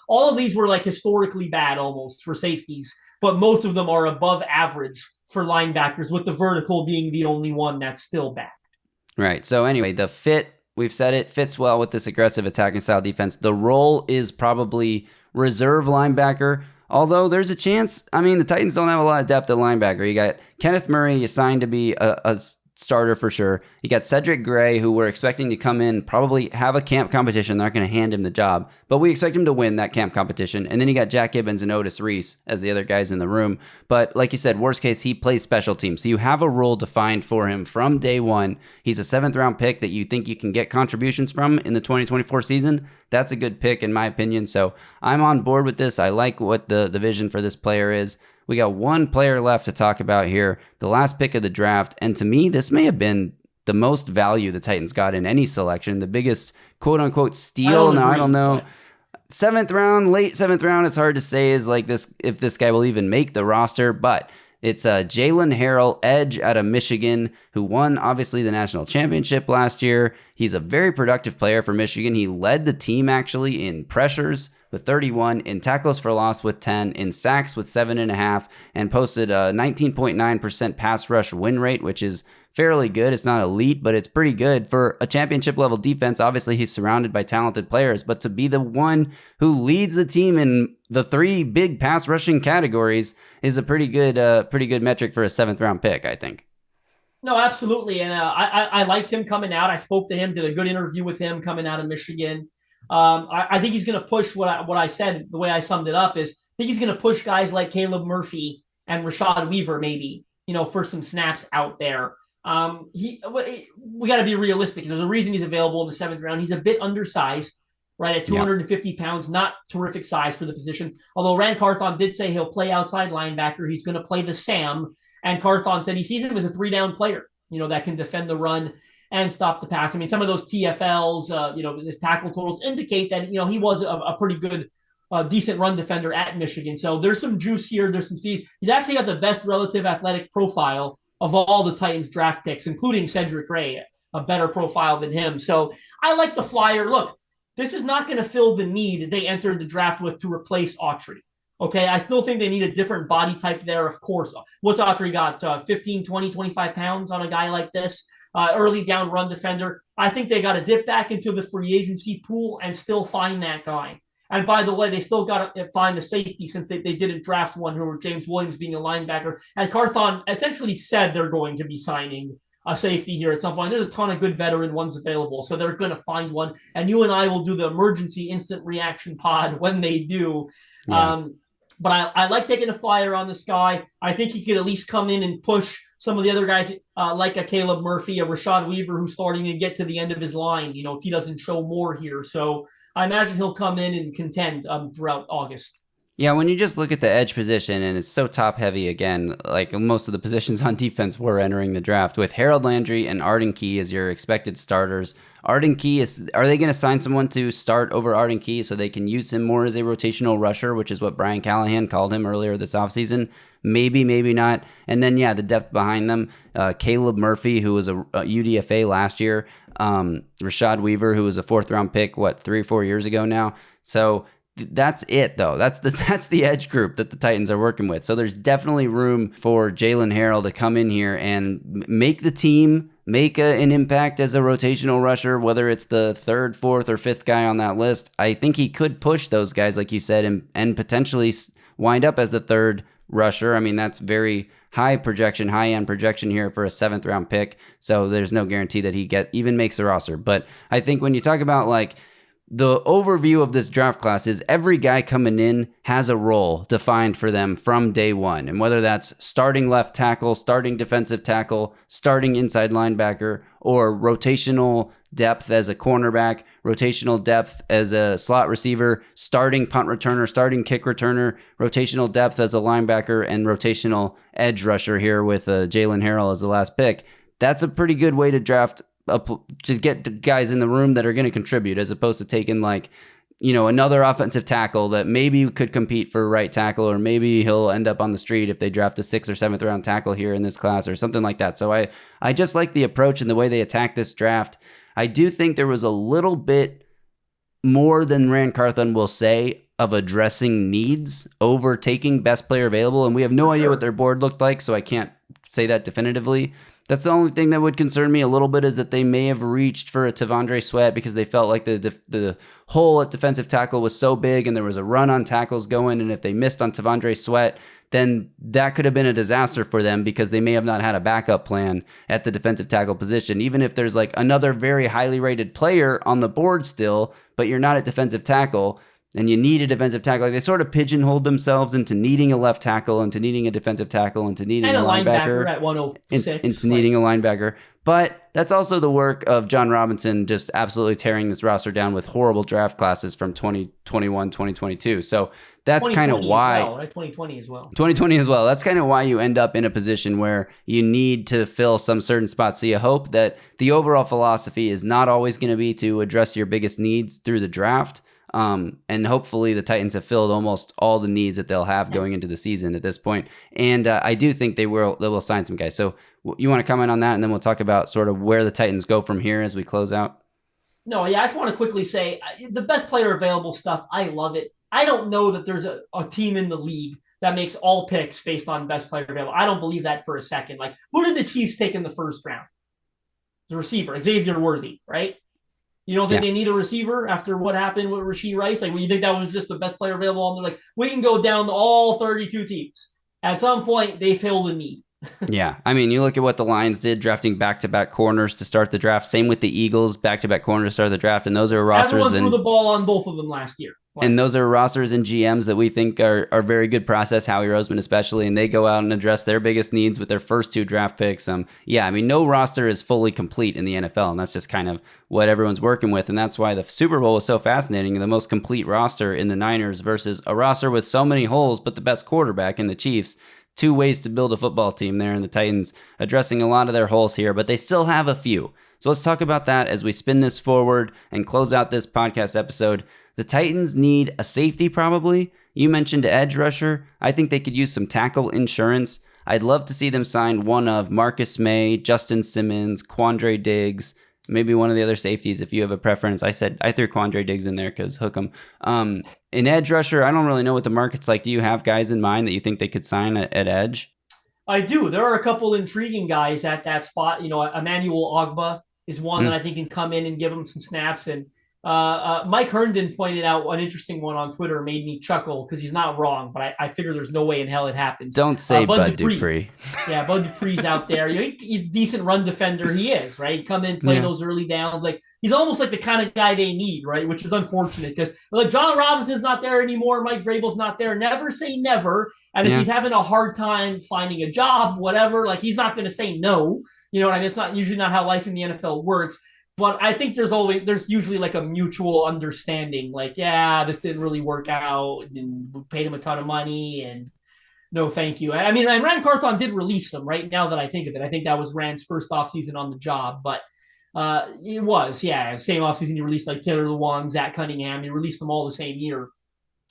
all of these were like historically bad almost for safeties, but most of them are above average for linebackers, with the vertical being the only one that's still bad. Right. So anyway, the fit, we've said it fits well with this aggressive attacking style defense. The role is probably reserve linebacker. Although there's a chance, I mean, the Titans don't have a lot of depth at linebacker. You got Kenneth Murray assigned to be a starter for sure. You got Cedric Gray, who we're expecting to come in, probably have a camp competition. They're not going to hand him the job, but we expect him to win that camp competition. And then you got Jack Gibbons and Otis Reese as the other guys in the room. But like you said, worst case, he plays special teams. So you have a role defined for him from day one. He's a 7th round pick that you think you can get contributions from in the 2024 season. That's a good pick in my opinion. So I'm on board with this. I like what the vision for this player is. We got one player left to talk about here, the last pick of the draft. And to me, this may have been the most value the Titans got in any selection, the biggest quote-unquote steal. Now, I don't know. 7th round, late 7th round, it's hard to say is like this if this guy will even make the roster, but it's Jaylen Harrell, edge out of Michigan, who won, obviously, the national championship last year. He's a very productive player for Michigan. He led the team, actually, in pressures with 31, in tackles for loss with 10, in sacks with 7.5, and posted a 19.9% pass rush win rate, which is fairly good. It's not elite, but it's pretty good for a championship level defense. Obviously, he's surrounded by talented players, but to be the one who leads the team in the 3 big pass rushing categories is a pretty good metric for a 7th round pick, I think. No, absolutely. And I liked him coming out. I spoke to him, did a good interview with him coming out of Michigan. I think he's going to push what I said. The way I summed it up is I think he's going to push guys like Caleb Murphy and Rashad Weaver, maybe, for some snaps out there. We got to be realistic. There's a reason he's available in the 7th round. He's a bit undersized, right, at 250 pounds, not terrific size for the position. Although Ran Carthon did say he'll play outside linebacker. He's going to play the Sam. And Carthon said he sees him as a 3-down player, that can defend the run and stop the pass. I mean, some of those TFLs, his tackle totals indicate that, he was a pretty good, decent run defender at Michigan. So there's some juice here. There's some speed. He's actually got the best relative athletic profile of all the Titans draft picks, including Cedric Gray, a better profile than him. So I like the flyer. Look, this is not going to fill the need they entered the draft with to replace Autry. Okay, I still think they need a different body type there, of course. What's Autry got? 15, 20, 25 pounds on a guy like this? Early down run defender. I think they got to dip back into the free agency pool and still find that guy. And by the way, they still got to find a safety since they didn't draft one, who were James Williams being a linebacker. And Carthon essentially said they're going to be signing a safety here at some point. There's a ton of good veteran ones available, so they're going to find one. And you and I will do the emergency instant reaction pod when they do. Yeah. But I like taking a flyer on this guy. I think he could at least come in and push some of the other guys like a Caleb Murphy, a Rashad Weaver, who's starting to get to the end of his line, if he doesn't show more here. So I imagine he'll come in and contend throughout August. Yeah, when you just look at the edge position, and it's so top heavy again, like most of the positions on defense were entering the draft, with Harold Landry and Arden Key as your expected starters. Arden Key, are they going to sign someone to start over Arden Key so they can use him more as a rotational rusher, which is what Brian Callahan called him earlier this offseason? Maybe, maybe not. And then, the depth behind them, Caleb Murphy, who was a UDFA last year, Rashad Weaver, who was a 4th-round pick, 3 or 4 years ago now? So that's it, though. That's the edge group that the Titans are working with. So there's definitely room for Jaylen Harrell to come in here and make the team, make an impact as a rotational rusher, whether it's the 3rd, 4th, or 5th guy on that list. I think he could push those guys, like you said, and potentially wind up as the 3rd rusher. I mean, that's very high end projection here for a 7th-round pick. So there's no guarantee that he even makes the roster. But I think when you talk about the overview of this draft class is every guy coming in has a role defined for them from day one. And whether that's starting left tackle, starting defensive tackle, starting inside linebacker, or rotational depth as a cornerback, rotational depth as a slot receiver, starting punt returner, starting kick returner, rotational depth as a linebacker, and rotational edge rusher here with Jaylen Harrell as the last pick. That's a pretty good way to draft to get guys in the room that are going to contribute, as opposed to taking another offensive tackle that maybe could compete for right tackle, or maybe he'll end up on the street if they draft a 6th or 7th round tackle here in this class or something like that. So I just like the approach and the way they attack this draft. I do think there was a little bit more than Rand Carthon will say of addressing needs over taking best player available. And we have no idea what their board looked like, so I can't say that definitively. That's the only thing that would concern me a little bit, is that they may have reached for a Tavondre Sweat because they felt like the hole at defensive tackle was so big and there was a run on tackles going. And if they missed on Tavondre Sweat, then that could have been a disaster for them, because they may have not had a backup plan at the defensive tackle position. Even if there's another very highly rated player on the board still, but you're not at defensive tackle, and you need a defensive tackle. They sort of pigeonholed themselves into needing a left tackle, into needing a defensive tackle, into needing a linebacker at 106. Into needing a linebacker. But that's also the work of John Robinson just absolutely tearing this roster down with horrible draft classes from 2021, 2022. So that's kind of why. 2020 as well. 2020 as well. That's kind of why you end up in a position where you need to fill some certain spots. So you hope that the overall philosophy is not always going to be to address your biggest needs through the draft. And hopefully the Titans have filled almost all the needs that they'll have going into the season at this point. And I do think they will sign some guys. So you want to comment on that, and then we'll talk about sort of where the Titans go from here as we close out? No, yeah, I just want to quickly say the best player available stuff, I love it. I don't know that there's a team in the league that makes all picks based on best player available. I don't believe that for a second. Who did the Chiefs take in the 1st round? The receiver, Xavier Worthy, right? You don't think they need a receiver after what happened with Rashee Rice? You think that was just the best player available? And they're we can go down to all 32 teams. At some point, they fill the need. Yeah. I mean, you look at what the Lions did, drafting back-to-back corners to start the draft. Same with the Eagles, back-to-back corners to start the draft. And those are rosters. Everyone threw the ball on both of them last year. And those are rosters and GMs that we think are very good process, Howie Roseman especially, and they go out and address their biggest needs with their first 2 draft picks. No roster is fully complete in the NFL, and that's just kind of what everyone's working with, and that's why the Super Bowl was so fascinating. The most complete roster in the Niners versus a roster with so many holes, but the best quarterback in the Chiefs. 2 ways to build a football team there, and the Titans addressing a lot of their holes here, but they still have a few. So let's talk about that as we spin this forward and close out this podcast episode. The Titans need a safety probably. You mentioned edge rusher. I think they could use some tackle insurance. I'd love to see them sign one of Marcus May, Justin Simmons, Quandre Diggs, maybe one of the other safeties if you have a preference. I threw Quandre Diggs in there because hook 'em. An edge rusher, I don't really know what the market's like. Do you have guys in mind that you think they could sign at edge? I do. There are a couple intriguing guys at that spot. Emmanuel Ogbah is one that I think can come in and give them some snaps. And Mike Herndon pointed out an interesting one on Twitter, made me chuckle because he's not wrong, but I figure there's no way in hell it happens. Don't say Bud Dupree. Yeah, Bud Dupree's out there. He's a decent run defender. He is, right? He'd come in, play those early downs. Like, he's almost like the kind of guy they need, right? Which is unfortunate because John Robinson's not there anymore. Mike Vrabel's not there. Never say never. And if he's having a hard time finding a job, whatever, he's not going to say no. You know what I mean? It's not usually not how life in the NFL works. But I think there's usually a mutual understanding. This didn't really work out, and we paid him a ton of money, and no, thank you. And Rand Carthon did release him. Right now that I think of it, I think that was Rand's first offseason on the job. But it was, same offseason he released Taylor Lewan, Zach Cunningham. He released them all the same year.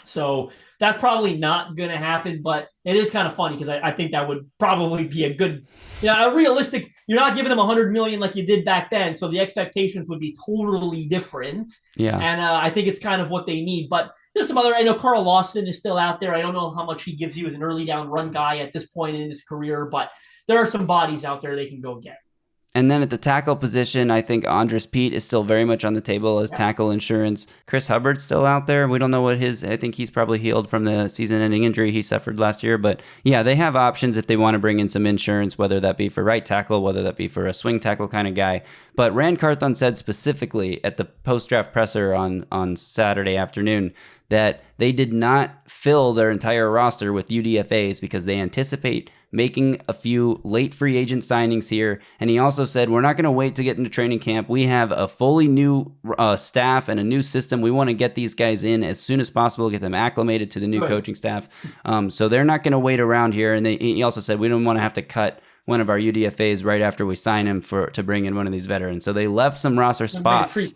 So that's probably not going to happen, but it is kind of funny because I think that would probably be a good, a realistic. You're not giving them $100 million like you did back then, so the expectations would be totally different. Yeah, and I think it's kind of what they need. But there's some other. I know Carl Lawson is still out there. I don't know how much he gives you as an early down run guy at this point in his career, but there are some bodies out there they can go get. And then at the tackle position, I think Andres Pete is still very much on the table as tackle insurance. Chris Hubbard's still out there. We don't know what I think he's probably healed from the season-ending injury he suffered last year. But yeah, they have options if they want to bring in some insurance, whether that be for right tackle, whether that be for a swing tackle kind of guy. But Rand Carthon said specifically at the post-draft presser on Saturday afternoon that they did not fill their entire roster with UDFAs because they anticipate making a few late free agent signings here. And he also said, we're not going to wait to get into training camp. We have a fully new staff and a new system. We want to get these guys in as soon as possible, get them acclimated to the new coaching staff. So they're not going to wait around here. And he also said, we don't want to have to cut one of our UDFAs right after we sign him to bring in one of these veterans. So they left some roster spots.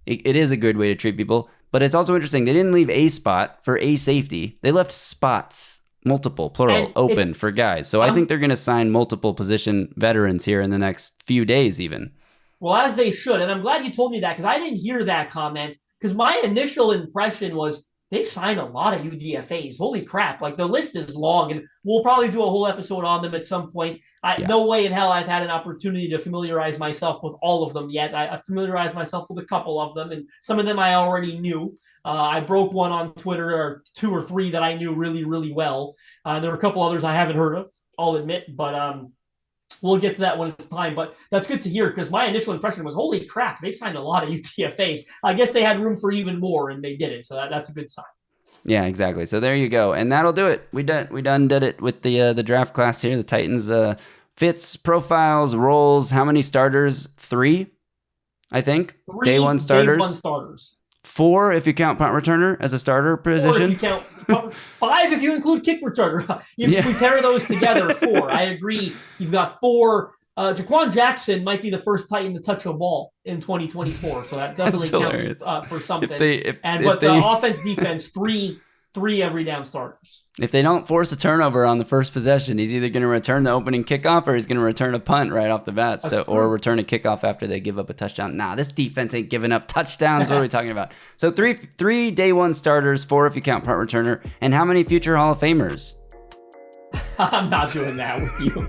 It is a good way to treat people. But it's also interesting. They didn't leave a spot for a safety. They left spots, multiple, plural, open for guys. So I think they're going to sign multiple position veterans here in the next few days even. Well, as they should. And I'm glad you told me that because I didn't hear that comment. Because my initial impression was they signed a lot of UDFAs. Holy crap. The list is long, and we'll probably do a whole episode on them at some point. No way in hell I've had an opportunity to familiarize myself with all of them yet. I familiarized myself with a couple of them, and some of them I already knew. I broke one on Twitter, or 2 or 3 that I knew really, really well. There were a couple others I haven't heard of, I'll admit, but we'll get to that when it's time. But that's good to hear because my initial impression was, holy crap, they've signed a lot of UDFAs. I guess they had room for even more, and they did it. So that's a good sign. Yeah, exactly. So there you go. And that'll do it. We done did it with the draft class here. The Titans fits, profiles, roles. How many starters? 3, I think. 3 day one starters. Day one starters. 4 if you count punt returner as a starter position. 4 if you count 5 if you include kick returner. If we pair those together, 4. I agree. You've got 4. Jha'Quan Jackson might be the first Titan to touch a ball in 2024, so that definitely counts for something. But the offense, defense, 3 every down starters. If they don't force a turnover on the first possession, he's either going to return the opening kickoff or he's going to return a punt right off the bat. Or return a kickoff after they give up a touchdown. Nah, this defense ain't giving up touchdowns. What are we talking about? So 3 day one starters, 4 if you count punt returner, and how many future Hall of Famers? I'm not doing that with you.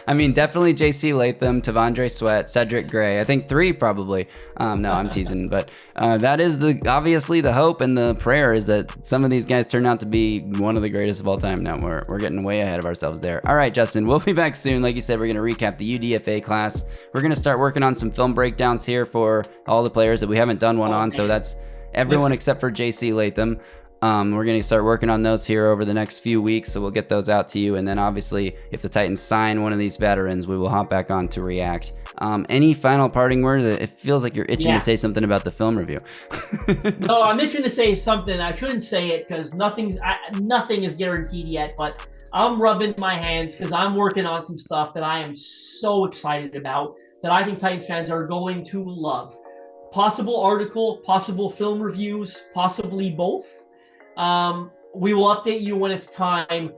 I mean, definitely J.C. Latham, Tavondre Sweat, Cedric Gray. I think 3 probably. No, I'm teasing. But that is obviously the hope and the prayer is that some of these guys turn out to be one of the greatest of all time. Now we're getting way ahead of ourselves there. All right, Justin, we'll be back soon. Like you said, we're going to recap the UDFA class. We're going to start working on some film breakdowns here for all the players that we haven't done one on. So that's everyone except for JC Latham. We're going to start working on those here over the next few weeks, so we'll get those out to you. And then obviously, if the Titans sign one of these veterans, we will hop back on to react. Any final parting words? It feels like you're itching to say something about the film review. No, I'm itching to say something. I shouldn't say it because nothing is guaranteed yet, but I'm rubbing my hands because I'm working on some stuff that I am so excited about that I think Titans fans are going to love. Possible article, possible film reviews, possibly both. We will update you when it's time.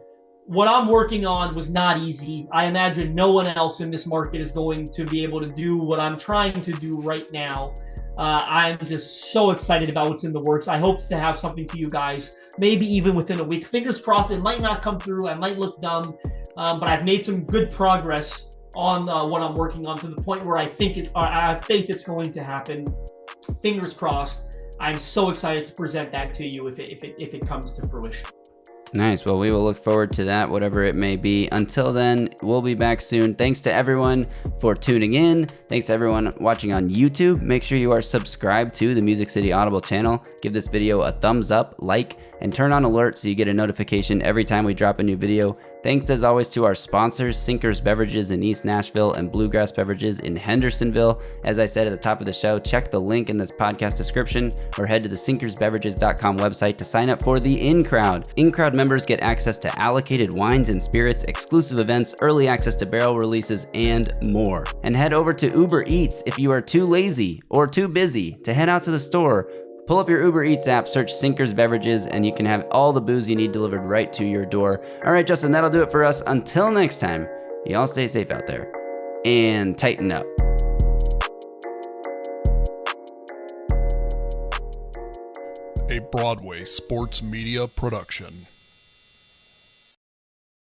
What I'm working on was not easy. I imagine no one else in this market is going to be able to do what I'm trying to do right now. I'm just so excited about what's in the works. I hope to have something to you guys, maybe even within a week. Fingers crossed, it might not come through. I might look dumb, but I've made some good progress on what I'm working on to the point where I have faith it's going to happen. Fingers crossed. I'm so excited to present that to you if it comes to fruition. Nice. Well, we will look forward to that, whatever it may be. Until then, we'll be back soon. Thanks to everyone for tuning in. Thanks to everyone watching on YouTube. Make sure you are subscribed to the Music City Audible channel. Give this video a thumbs up, like, and turn on alerts so you get a notification every time we drop a new video. Thanks as always to our sponsors, Sinkers Beverages in East Nashville and Bluegrass Beverages in Hendersonville. As I said at the top of the show, check the link in this podcast description or head to the sinkersbeverages.com website to sign up for the In Crowd. In Crowd members get access to allocated wines and spirits, exclusive events, early access to barrel releases, and more. And head over to Uber Eats if you are too lazy or too busy to head out to the store. Pull up your Uber Eats app, search Sinkers Beverages, and you can have all the booze you need delivered right to your door. All right, Justin, that'll do it for us. Until next time, y'all stay safe out there and tighten up. A Broadway sports media production.